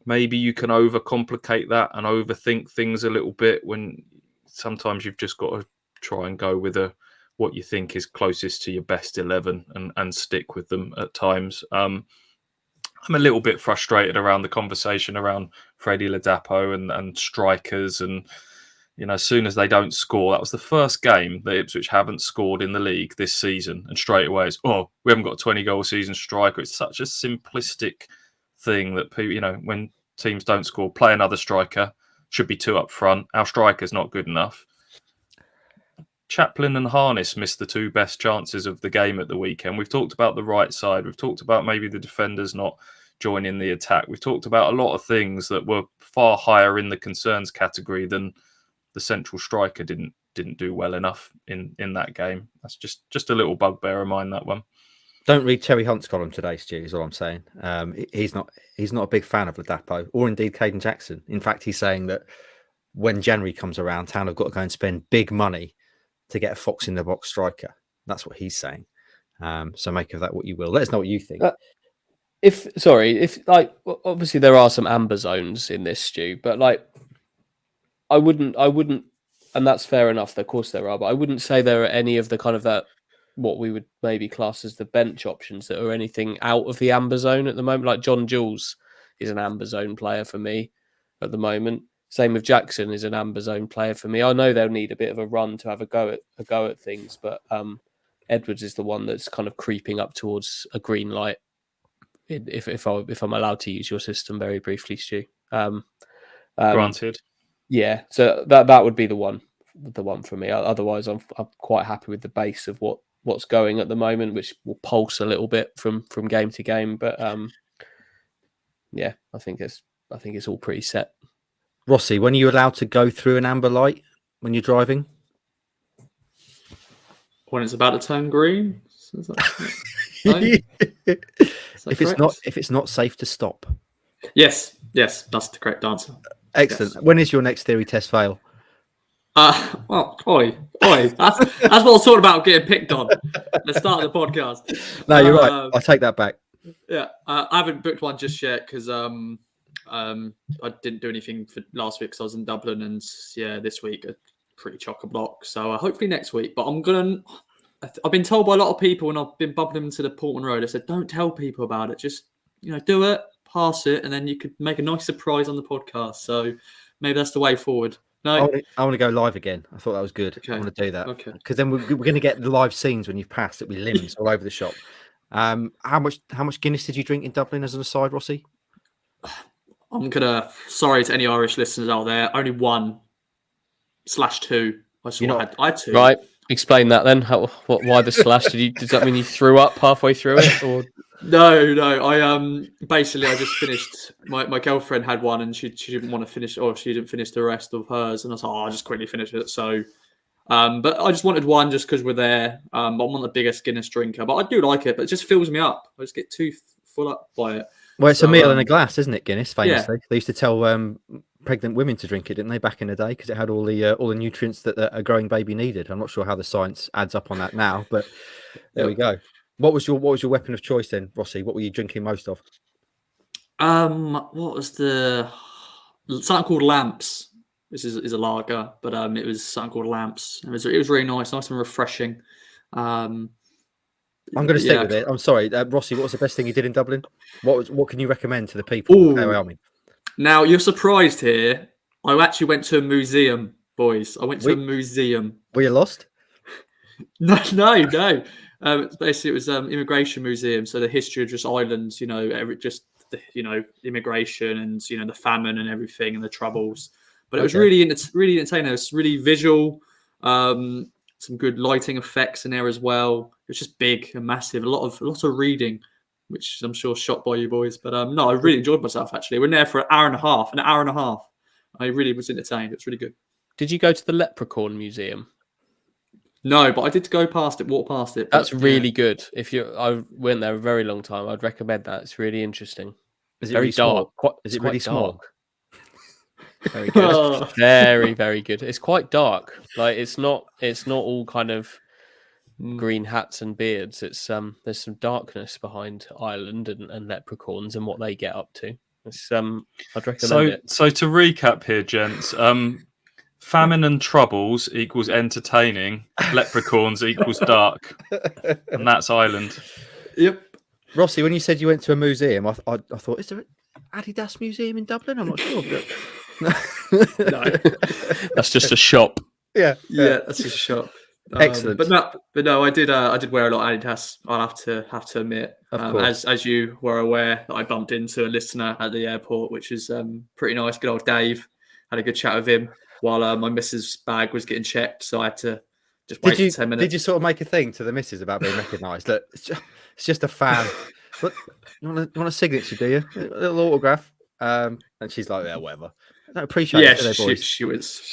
Maybe you can overcomplicate that and overthink things a little bit when sometimes you've just got to try and go with what you think is closest to your best 11 and stick with them at times. I'm a little bit frustrated around the conversation around Freddie Ladapo and strikers. And, you know, as soon as they don't score, that was the first game that Ipswich haven't scored in the league this season. And straight away it's, we haven't got a 20-goal season striker. It's such a simplistic thing that people, you know, when teams don't score, play another striker, should be 2 up front. Our striker's not good enough. Chaplin and Harness missed the 2 best chances of the game at the weekend. We've talked about the right side. We've talked about maybe the defenders not joining the attack. We've talked about a lot of things that were far higher in the concerns category than the central striker didn't do well enough in that game. That's just a little bugbear of mine, that one. Don't read Terry Hunt's column today, Stu, is all I'm saying. He's not a big fan of Ladapo or indeed Caden Jackson. In fact, he's saying that when January comes around, Town have got to go and spend big money to get a fox in the box striker. That's what he's saying. So make of that what you will. Let us know what you think. If obviously there are some amber zones in this, Stu, but like I wouldn't, and that's fair enough. Of course there are, but I wouldn't say there are any of the kind of that what we would maybe class as the bench options that are anything out of the amber zone at the moment. Like John Jules is an amber zone player for me at the moment. Same with Jackson is an amber zone player for me. I know they'll need a bit of a run to have a go at things, but Edwards is the one that's kind of creeping up towards a green light. If I'm allowed to use your system very briefly, Stu. Granted. Yeah, so that would be the one for me. Otherwise, I'm quite happy with the base of what what's going at the moment, which will pulse a little bit from game to game. But yeah, I think it's all pretty set. Rossi, when are you allowed to go through an amber light when you're driving? When it's about to turn green. Is that If it's not safe to stop. Yes, that's the correct answer. Excellent. Yes. When is your next theory test fail? Well, oi. That's what I was talking about getting picked on at the start of the podcast. No, you're right. I'll take that back. Yeah, I haven't booked one just yet because I didn't do anything for last week because I was in Dublin, and this week a pretty chock-a-block. So hopefully next week. But I've been told by a lot of people when I've been bumping into the Portman Road, I said, don't tell people about it. Just do it, pass it, and then you could make a nice surprise on the podcast. So maybe that's the way forward. No, I want to go live again. I thought that was good. Okay. I want to do that. Okay. Because then we're going to get the live scenes when you've passed. It'll be limbs all over the shop. How much Guinness did you drink in Dublin as an aside, Rossi? Sorry to any Irish listeners out there, only 1/2. I had 2. Right. Explain that then. Why the slash? Does that mean you threw up halfway through it? Or No. I just finished. My girlfriend had one, and she didn't want to finish, or she didn't finish the rest of hers, and I was like, I'll just quickly finish it. So, but I just wanted one just because we're there. I'm not the biggest Guinness drinker, but I do like it. But it just fills me up. I just get too full up by it. Well, it's a meal in a glass, isn't it, Guinness? Famously, Yeah. They used to tell pregnant women to drink it, didn't they, back in the day? Because it had all the nutrients that a growing baby needed. I'm not sure how the science adds up on that now, but there we go. What was your weapon of choice then, Rossi? What were you drinking most of? What was something called Lamps? This is a lager, but it was something called Lamps. It was really nice and refreshing. I'm going to stick with it. I'm sorry, Rossi. What was the best thing you did in Dublin? What can you recommend to the people? Now you're surprised here. I actually went to a museum, boys. I went to a museum. Were you lost? No. Basically, it was immigration museum. So the history of just islands, immigration and the famine and everything and the troubles. But it was really entertaining. It was really visual. Some good lighting effects in there as well. It was just big and massive. A lot of reading, which I'm sure shocked by you boys. But no, I really enjoyed myself actually. We're in there for an hour and a half. I really was entertained. It's really good. Did you go to the Leprechaun Museum? No, but I did walk past it. That's really good. I went there a very long time. I'd recommend that. It's really interesting. Is it very really dark. Small? Is it really small? Very good. Very, very good. It's quite dark. Like it's not all kind of green hats and beards. It's there's some darkness behind Ireland and leprechauns and what they get up to. It's I'd recommend it. So to recap here, gents, famine and troubles equals entertaining, leprechauns equals dark. And that's Ireland. Yep. Rossi, when you said you went to a museum, I thought, is there an Adidas museum in Dublin? I'm not sure. But... No. That's just a shop. Yeah, that's just a shop. Excellent. But no, I did wear a lot of Adidas. I'll have to admit, as you were aware, that I bumped into a listener at the airport, which is pretty nice. Good old Dave. Had a good chat with him while my missus' bag was getting checked, so I had to just wait for 10 minutes. Did you sort of make a thing to the missus about being recognised? Look, it's just a fan. But you want a signature, do you? A little autograph. And she's like, yeah, whatever. I don't appreciate it, do they, boys? She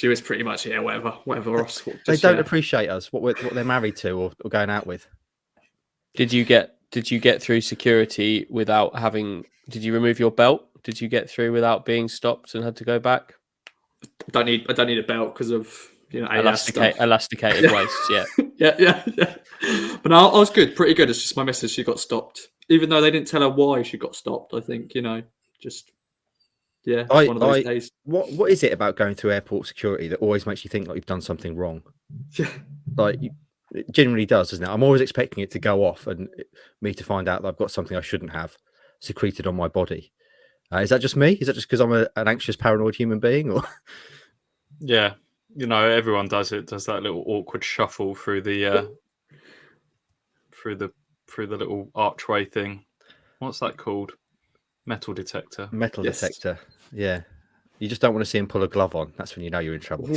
was pretty much, yeah, whatever. Ross, they don't appreciate us, what they're married to or going out with. Did you get through security without having? Did you remove your belt? Did you get through without being stopped and had to go back? I don't need a belt because of elasticated waist. Yeah. yeah. But no, I was good, pretty good. It's just my missus, she got stopped, even though they didn't tell her why she got stopped. I think just. Yeah, it's one of those days. What is it about going through airport security that always makes you think like you've done something wrong? Like it generally does, doesn't it? I'm always expecting it to go off and me to find out that I've got something I shouldn't have secreted on my body. Is that just me? Is that just because I'm an anxious, paranoid human being? Or yeah, everyone does it. Does that little awkward shuffle through the through the little archway thing? What's that called? Metal detector. Detector. Yeah. You just don't want to see him pull a glove on. That's when you know you're in trouble.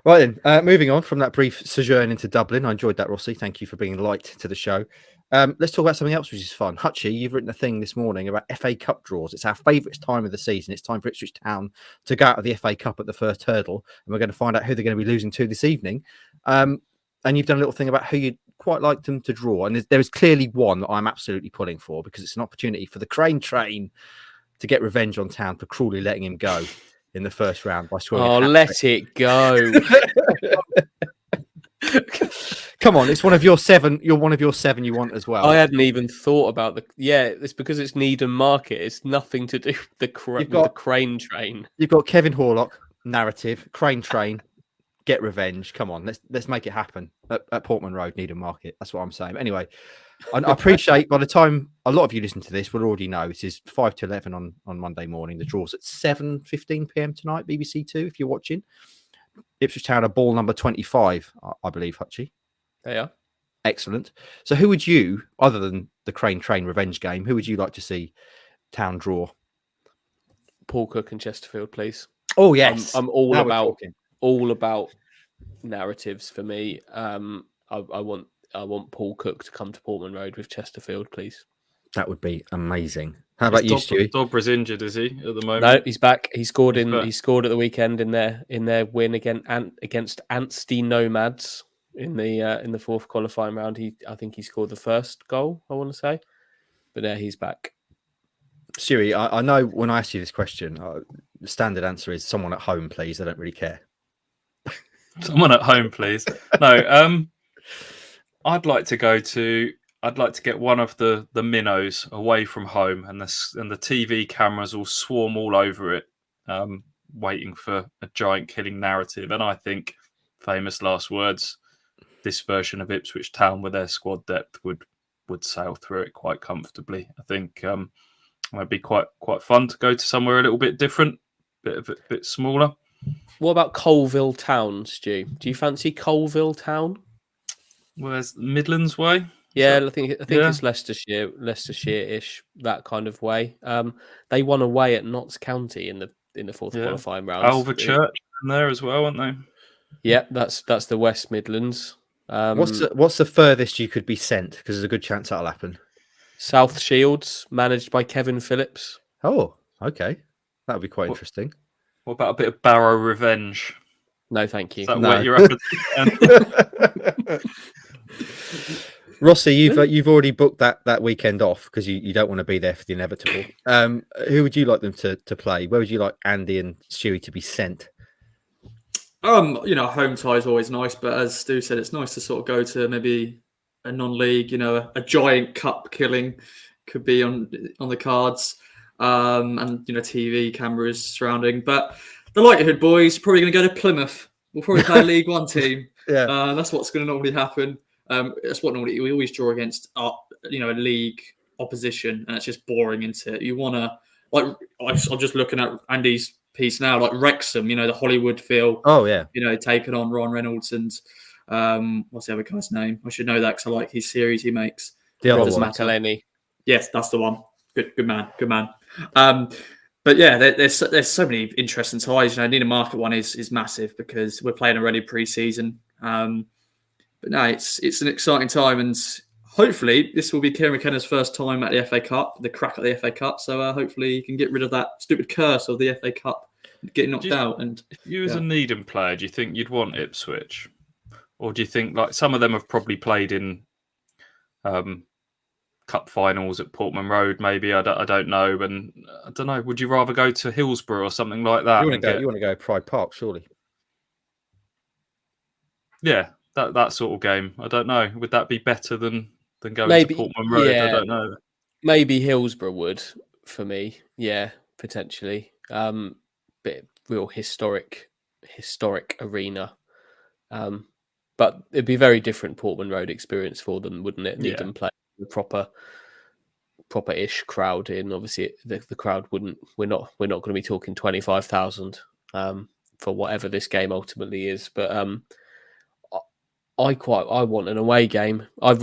Right then, moving on from that brief sojourn into Dublin. I enjoyed that, Rossi. Thank you for bringing light to the show. Let's talk about something else, which is fun. Hutchie, you've written a thing this morning about FA Cup draws. It's our favourite time of the season. It's time for Ipswich Town to go out of the FA Cup at the first hurdle, and we're going to find out who they're going to be losing to this evening. And you've done a little thing about who you'd quite like them to draw, and there is clearly one that I'm absolutely pulling for because it's an opportunity for the Crane Train to get revenge on Town for cruelly letting him go in the first round by scoring. Oh, let it go. Come on, it's one of your 7. You're one of your 7 you want as well. I hadn't even thought about it's because it's Needham Market. It's nothing to do with the Crane Train. You've got Kevin Horlock, narrative, Crane Train, get revenge. Come on, let's make it happen at Portman Road, Needham Market. That's what I'm saying. Anyway, I appreciate by the time a lot of you listen to this will already know this is 5 to 11 on Monday morning. The draw's at 7:15 p.m. tonight, BBC 2, if you're watching. Ipswich Town are ball number 25, I believe, Hutchie. They are. Excellent. So who would you, other than the Crane Train revenge game, who would you like to see Town draw? Paul Cook and Chesterfield, please. Oh, yes. I'm all about narratives for me. I want Paul Cook to come to Portman Road with Chesterfield, please. That would be amazing. How about you, Stewie? Dobra's injured, is he, at the moment? No, he's back. He scored at the weekend in their win against Anstey Nomads in the fourth qualifying round. I think he scored the first goal, I want to say. But he's back. Stewie, I know when I ask you this question, the standard answer is someone at home, please. I don't really care. Someone at home, please. No, I'd like to get one of the minnows away from home, and the TV cameras will swarm all over it, waiting for a giant killing narrative. And I think, famous last words, this version of Ipswich Town with their squad depth would sail through it quite comfortably. I think it might be quite fun to go to somewhere a little bit different, bit smaller. What about Colville Town, Stu? Do you fancy Colville Town? Where's Midlands way? Yeah, I think it's Leicestershire-ish, that kind of way. They won away at Notts County in the fourth qualifying round. Alvechurch in there as well, aren't they? Yeah, that's the West Midlands. What's the furthest you could be sent? Because there's a good chance that'll happen. South Shields, managed by Kevin Phillips. Oh, okay, that would be quite interesting. What about a bit of Barrow revenge? No, thank you. Is that where you're at? Rossi, you've already booked that weekend off because you don't want to be there for the inevitable. Who would you like them to play? Where would you like Andy and Stewie to be sent? Home tie is always nice, but as Stu said, it's nice to sort of go to maybe a non-league. A giant cup killing could be on the cards, and TV cameras surrounding. But the likelihood, boys, probably going to go to Plymouth. We'll probably play a League One team. Yeah, that's what's going to normally happen. That's what normally we always draw against, a league opposition, and it's just boring, isn't it? You want to, I'm just looking at Andy's piece now, like Wrexham, the Hollywood feel. Oh yeah. Taking on Ron Reynolds and what's the other guy's name? I should know that because I like his series he makes. The other one, McElhenney. Yes, that's the one. Good man. But yeah, there's so many interesting ties. Needham Market one is massive because we're playing already pre-season. But no, it's an exciting time, and hopefully this will be Kieran McKenna's first time at the FA Cup, the crack at the FA Cup. So hopefully he can get rid of that stupid curse of the FA Cup getting knocked out. And if you as a Needham player, do you think you'd want Ipswich, or do you think like some of them have probably played in cup finals at Portman Road? Maybe I don't know, and I don't know. Would you rather go to Hillsborough or something like that? You want to go Pride Park, surely? Yeah. That sort of game. I don't know. Would that be better than going to Portman Road? Yeah, I don't know. Maybe Hillsborough would for me. Yeah, potentially. Bit real historic arena. But it'd be a very different Portman Road experience for them, wouldn't it? Need them play a proper-ish crowd in. Obviously, the crowd wouldn't. We're not going to be talking 25,000 for whatever this game ultimately is. But I want an away game. I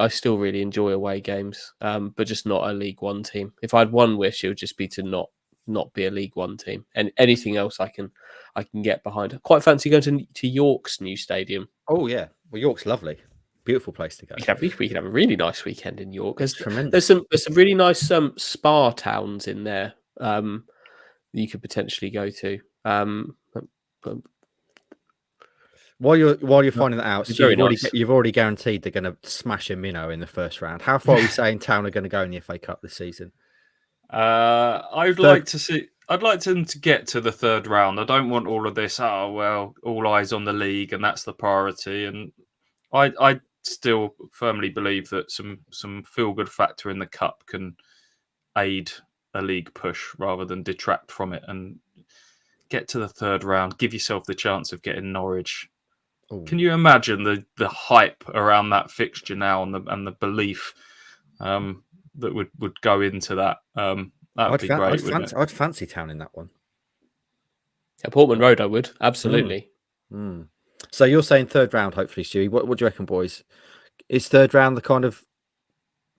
still really enjoy away games, but just not a League One team. If I had one wish, it would just be to not not be a League One team. And anything else I can get behind. I quite fancy going to York's new stadium. Oh yeah, well York's lovely, beautiful place to go. We could have a really nice weekend in York. Tremendous. There's some really nice spa towns in there you could potentially go to. While you're finding that out, so nice. you've already guaranteed they're going to smash a minnow in the first round. How far are we saying Town are going to go in the FA Cup this season? I'd like them to get to the third round. I don't want all of this. Oh well, all eyes on the league, and that's the priority. And I still firmly believe that some feel good factor in the cup can aid a league push rather than detract from it. And get to the third round. Give yourself the chance of getting Norwich. Ooh. Can you imagine the hype around that fixture now and the belief that would go into that? That would be great. I'd fancy Town in that one. At Portman Road, I would absolutely. So you're saying third round, hopefully, Stewie. What do you reckon, boys? Is third round the kind of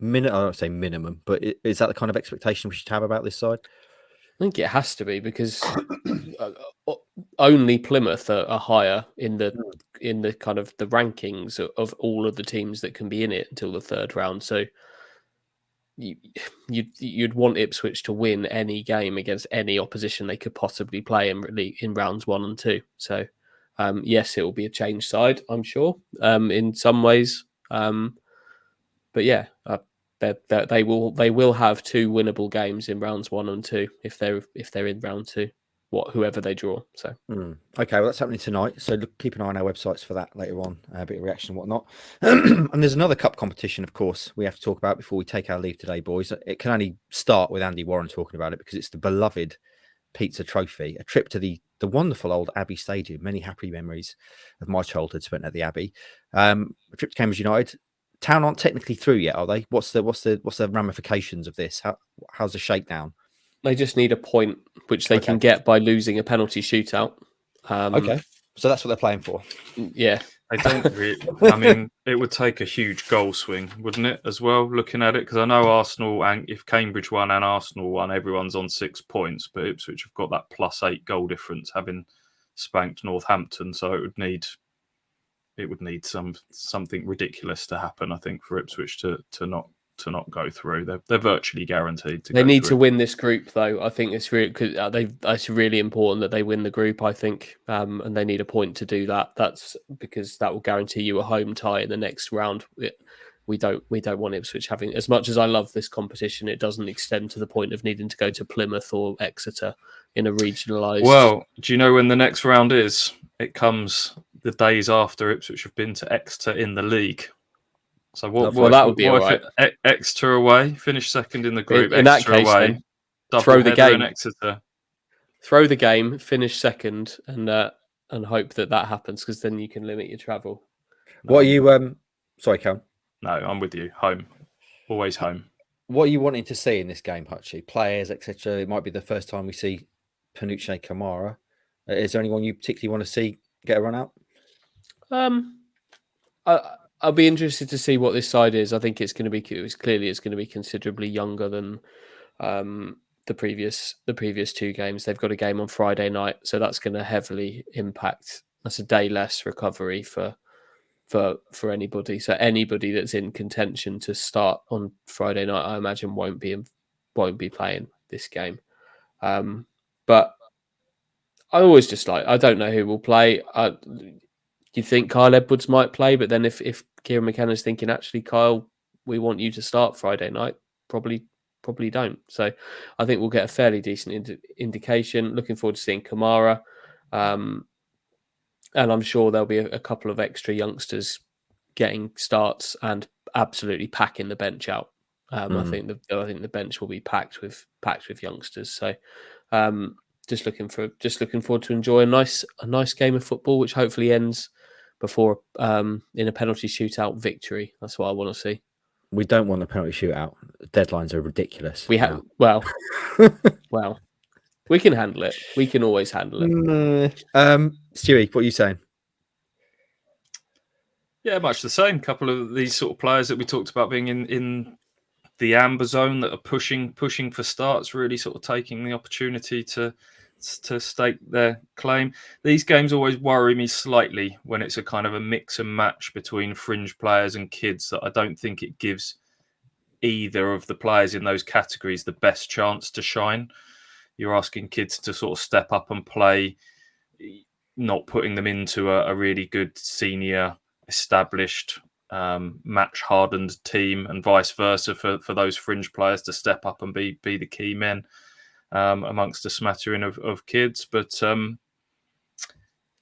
I don't say minimum, but is that the kind of expectation we should have about this side? I think it has to be because only Plymouth are higher in the kind of the rankings of all of the teams that can be in it until the third round. So you'd want Ipswich to win any game against any opposition they could possibly play in rounds 1 and 2. So yes, it will be a change side, I'm sure, in some ways. But yeah, they will have 2 winnable games in rounds 1 and 2 if they're in round 2, whoever they draw. So okay, well that's happening tonight. So keep an eye on our websites for that later on, a bit of reaction and whatnot. And there's another cup competition, of course, we have to talk about before we take our leave today, boys. It can only start with Andy Warren talking about it because it's the beloved Pizza Trophy, a trip to the wonderful old Abbey Stadium. Many happy memories of my childhood spent at the Abbey. A trip to Cambridge United. Town aren't technically through yet, are they? What's the ramifications of this? How's the shakedown? They just need a point, which they can get by losing a penalty shootout. Okay, so that's what they're playing for. Yeah, I don't really. I mean, it would take a huge goal swing, wouldn't it? As well, looking at it, because I know Arsenal, and if Cambridge won and Arsenal won, everyone's on 6 points. But Ipswich have got that +8 goal difference, having spanked Northampton. So it would need something ridiculous to happen, I think, for Ipswich to not go through. They're virtually guaranteed to. They need to win this group, though. I think it's really it's really important that they win the group. I think, and they need a point to do that. That's because that will guarantee you a home tie in the next round. We don't want Ipswich having, as much as I love this competition, it doesn't extend to the point of needing to go to Plymouth or Exeter in a regionalised. Well, do you know when the next round is? It comes the days after Ipswich have been to Exeter in the league. So that would be all right. Exeter away, finish second in the group. In that case, away, then, throw the game. Exeter. Throw the game, finish second, and hope that happens, because then you can limit your travel. What are you? Sorry, Cal. No, I'm with you. Home, always home. What are you wanting to see in this game, Hutchie? Players, etc. It might be the first time we see Panucci Kamara. Is there anyone you particularly want to see get a run out? I'll be interested to see what this side is. I think it's going to be considerably younger than the previous 2 games. They've got a game on Friday night, so that's going to heavily impact. That's a day less recovery for anybody. So anybody that's in contention to start on Friday night, I imagine won't be playing this game. But I always just I don't know who will play. You think Kyle Edwards might play, but then if Kieran McKenna's thinking, actually, Kyle, we want you to start Friday night, probably don't. So I think we'll get a fairly decent indication. Looking forward to seeing Kamara. And I'm sure there'll be a couple of extra youngsters getting starts and absolutely packing the bench out. I think the bench will be packed with youngsters. So just looking forward to enjoy a nice game of football, which hopefully ends before in a penalty shootout victory. That's what I want to see. We don't want a penalty shootout. Deadlines are ridiculous. We have well, we can handle it. We can always handle it. Stewie, what are you saying? Yeah, much the same. Couple of these sort of players that we talked about being in the amber zone that are pushing for starts, really sort of taking the opportunity to stake their claim. These games always worry me slightly when it's a kind of a mix and match between fringe players and kids, that I don't think it gives either of the players in those categories the best chance to shine. You're asking kids to sort of step up and play, not putting them into a really good senior established match hardened team, and vice versa for those fringe players to step up and be the key men amongst a smattering of kids. But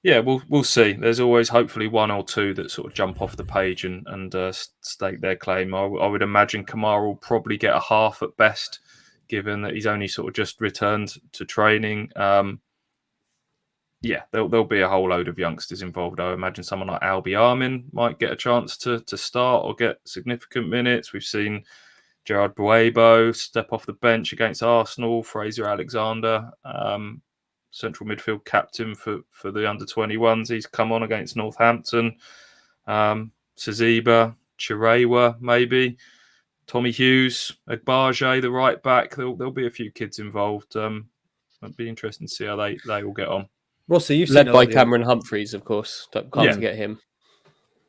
yeah, we'll see. There's always hopefully one or two that sort of jump off the page and stake their claim. I would imagine Kamara will probably get a half at best, given that he's only sort of just returned to training. Yeah, there'll be a whole load of youngsters involved. I imagine someone like Albi Armin might get a chance to start or get significant minutes. We've seen Gerard Buebo step off the bench against Arsenal. Fraser Alexander, central midfield captain for the under-21s. He's come on against Northampton. Saziba, Chirewa, maybe. Tommy Hughes, Agbaje, the right back. There'll be a few kids involved. It'll be interesting to see how they all get on. Rossi, you've led seen by Cameron Humphreys, of course. Can't forget him.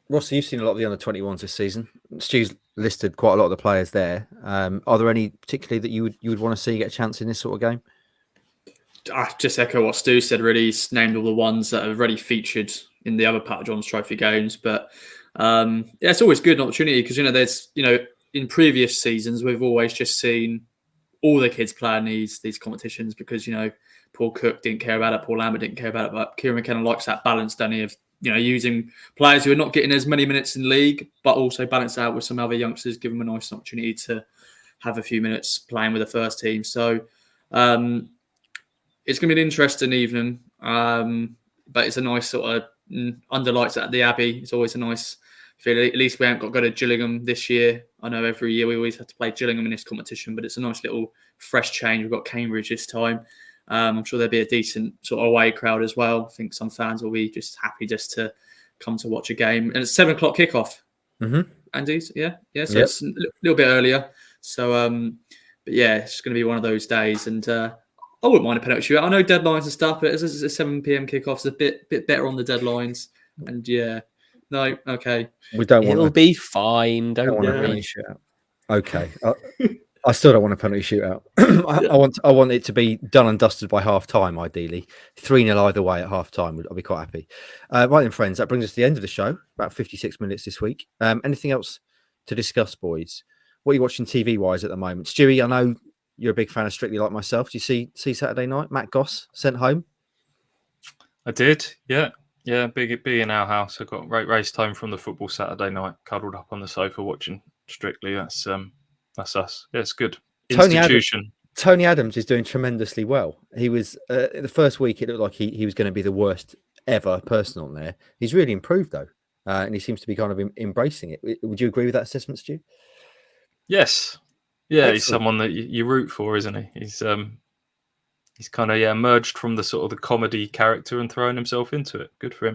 Rossi, you've seen a lot of the under-21s this season. Stu's listed quite a lot of the players there. Are there any particularly that you would want to see get a chance in this sort of game? I just echo what Stu said, really. He's named all the ones that have already featured in the other Pat John's Trophy games. But yeah, it's always good an opportunity because, there's, in previous seasons, we've always just seen all the kids playing these competitions because, Paul Cook didn't care about it, Paul Lambert didn't care about it, but Kieran McKenna likes that balance, doesn't he, of, using players who are not getting as many minutes in league, but also balance out with some other youngsters, give them a nice opportunity to have a few minutes playing with the first team. So it's going to be an interesting evening, but it's a nice sort of under lights at the Abbey. It's always a nice feeling. At least we haven't got to go to Gillingham this year. I know every year we always have to play Gillingham in this competition, but it's a nice little fresh change. We've got Cambridge this time. I'm sure there'll be a decent sort of away crowd as well. I think some fans will be just happy just to come to watch a game. And it's 7 o'clock kickoff. Mm-hmm. Andy's, yeah. So it's a little bit earlier. So, but yeah, it's going to be one of those days. And I wouldn't mind a penalty shootout. I know deadlines and stuff, but it's a 7 p.m. kickoff. It's a bit better on the deadlines. And yeah, no, okay. We don't want. It'll be fine. Don't want a worry. penalty shootout. Okay. I still don't want a penalty shootout. I want it to be done and dusted by half time, ideally. 3-0 either way at half time. I'll be quite happy. Right then, friends, that brings us to the end of the show. About 56 minutes this week. Anything else to discuss, boys? What are you watching TV-wise at the moment? Stewie, I know you're a big fan of Strictly like myself. Do you see Saturday night? Matt Goss sent home? I did, yeah. Yeah, big in our house. I got raced home from the football Saturday night, cuddled up on the sofa watching Strictly. That's us. Yeah, it's good. Institution. Tony Adams is doing tremendously well. He was the first week. It looked like he was going to be the worst ever person on there. He's really improved though, and he seems to be kind of embracing it. Would you agree with that assessment, Stu? Yes. Yeah, excellent. He's someone that you root for, isn't he? He's kind of emerged from the sort of the comedy character and thrown himself into it. Good for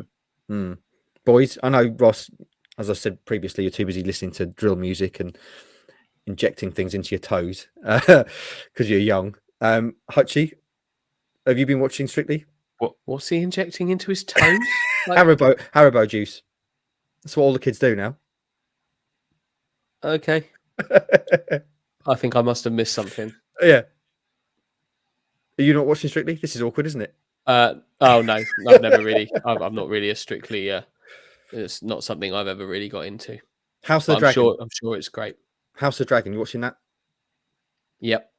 him. Boys, I know Ross, as I said previously, you're too busy listening to drill music and injecting things into your toes because you're young. Hutchie, have you been watching Strictly? What's he injecting into his toes? Haribo juice. That's what all the kids do now. Okay. I think I must have missed something. Yeah. Are you not watching Strictly? This is awkward, isn't it? Oh no, I've never really. I'm not really a Strictly. It's not something I've ever really got into. House of the Dragon. I'm sure it's great. House of the Dragon. You watching that? Yep.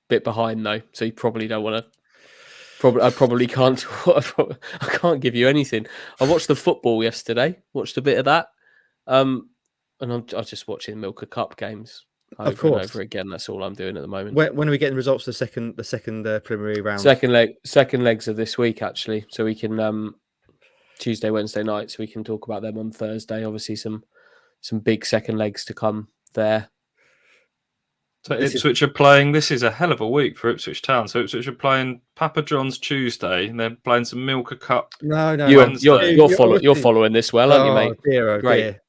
Bit behind though, so you probably don't want to. I probably can't. I can't give you anything. I watched the football yesterday. Watched a bit of that. And I'm just watching Milka Cup games over and over again. That's all I'm doing at the moment. When are we getting results for the second preliminary round? Second legs of this week actually, so we can Tuesday, Wednesday night, so we can talk about them on Thursday. Obviously, some big second legs to come there. So Ipswich are playing. This is a hell of a week for Ipswich Town. So Ipswich are playing Papa John's Tuesday, and they're playing some Milka Cup. No, you're following this well, aren't you, mate? Dear, great. Dear.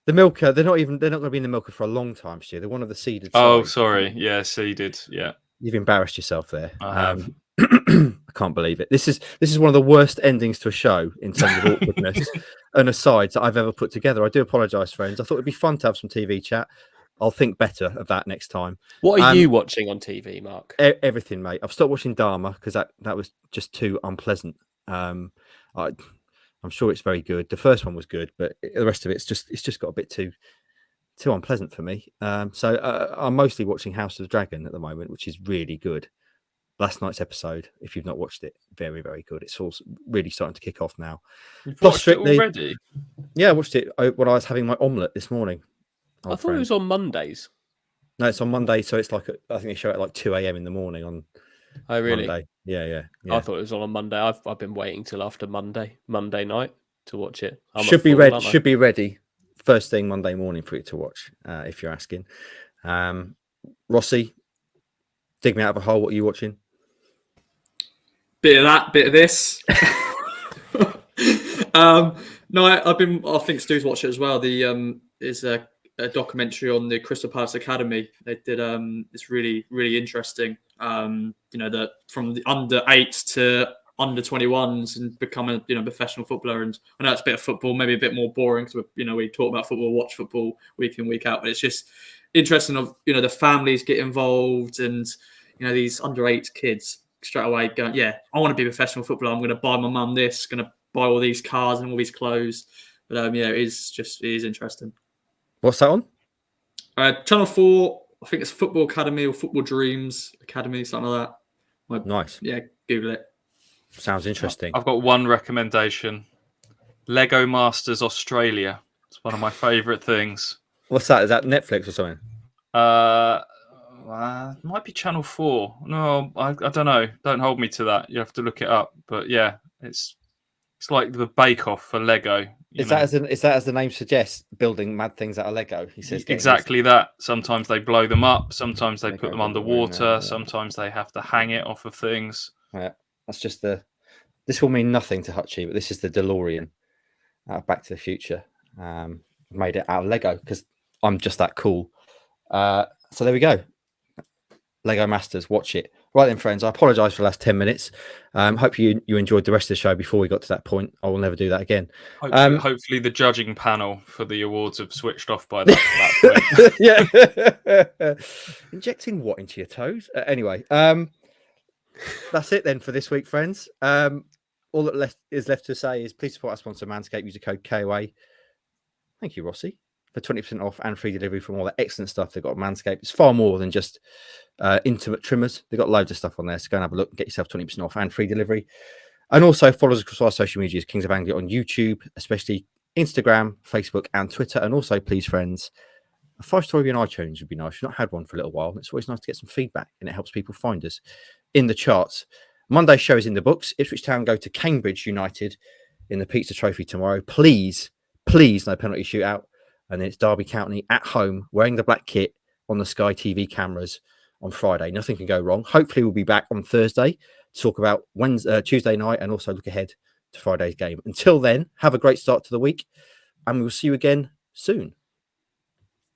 The Milker, they're not going to be in the Milker for a long time, Stu. They're one of the seeded Oh, sides. sorry. Yeah, seeded. Yeah. You've embarrassed yourself there. I have. I can't believe it. This is one of the worst endings to a show in terms of awkwardness and asides that I've ever put together. I do apologise, friends. I thought it'd be fun to have some TV chat. I'll think better of that next time. What are you watching on TV, Mark? Everything, mate. I've stopped watching Dharma because that was just too unpleasant. I'm sure it's very good. The first one was good, but the rest of it's just got a bit too unpleasant for me. So I'm mostly watching House of the Dragon at the moment, which is really good. Last night's episode, if you've not watched it, very, very good. It's all really starting to kick off now. You've watched it already? Yeah, I watched it when I was having my omelette this morning. I thought it was on Mondays. No, it's on Monday, so it's like I think they show it like 2 a.m. in the morning on really? Monday. Yeah. I thought it was on a Monday. I've been waiting till after Monday night to watch it. Should be ready first thing Monday morning for you to watch, if you're asking. Rossi, dig me out of a hole. What are you watching? Bit of that, bit of this. No, I think Stu's watched it as well. Is a documentary on the Crystal Palace Academy. They did it's really, really interesting. From the under 8s to under 21s and become a professional footballer. And I know it's a bit of football, maybe a bit more boring because we talk about football, watch football week in, week out, but it's just interesting of the families get involved and these under 8 kids straight away going, yeah, I want to be a professional footballer. I'm going to buy my mum this, going to buy all these cars and all these clothes. But it is interesting. What's that on? Channel 4, I think it's Football Academy or Football Dreams Academy, something like that. Nice. Yeah, Google it. Sounds interesting. I've got one recommendation. Lego Masters Australia. It's one of my favourite things. What's that? Is that Netflix or something? Might be Channel 4. No, I don't know. Don't hold me to that. You have to look it up. But yeah, it's like the Bake Off for Lego. Is that as the name suggests, building mad things out of Lego? He says exactly that. Sometimes they blow them up. Sometimes they put them underwater. Sometimes they have to hang it off of things. Yeah, that's just this will mean nothing to Hutchie, but this is the DeLorean out of Back to the Future. Made it out of Lego because I'm just that cool. So there we go. Lego Masters, watch it. Right then, friends, I apologise for the last 10 minutes. Hope you enjoyed the rest of the show before we got to that point. I will never do that again. Hopefully the judging panel for the awards have switched off by that point. Yeah. Injecting what into your toes? Anyway, that's it then for this week, friends. All that is left to say is please support our sponsor, Manscaped. Use the code KOA. Thank you, Rossi, for 20% off and free delivery from all that excellent stuff they've got on Manscaped. It's far more than just intimate trimmers. They've got loads of stuff on there. So go and have a look and get yourself 20% off and free delivery. And also follow us across our social medias, Kings of Anglia on YouTube, especially Instagram, Facebook, and Twitter. And also, please, friends, a 5-star review on iTunes would be nice. We've not had one for a little while. It's always nice to get some feedback and it helps people find us in the charts. Monday's show is in the books. Ipswich Town go to Cambridge United in the Pizza Trophy tomorrow. Please, no penalty shootout. And then it's Derby County at home, wearing the black kit on the Sky TV cameras on Friday. Nothing can go wrong. Hopefully we'll be back on Thursday to talk about Tuesday night and also look ahead to Friday's game. Until then, have a great start to the week and we'll see you again soon.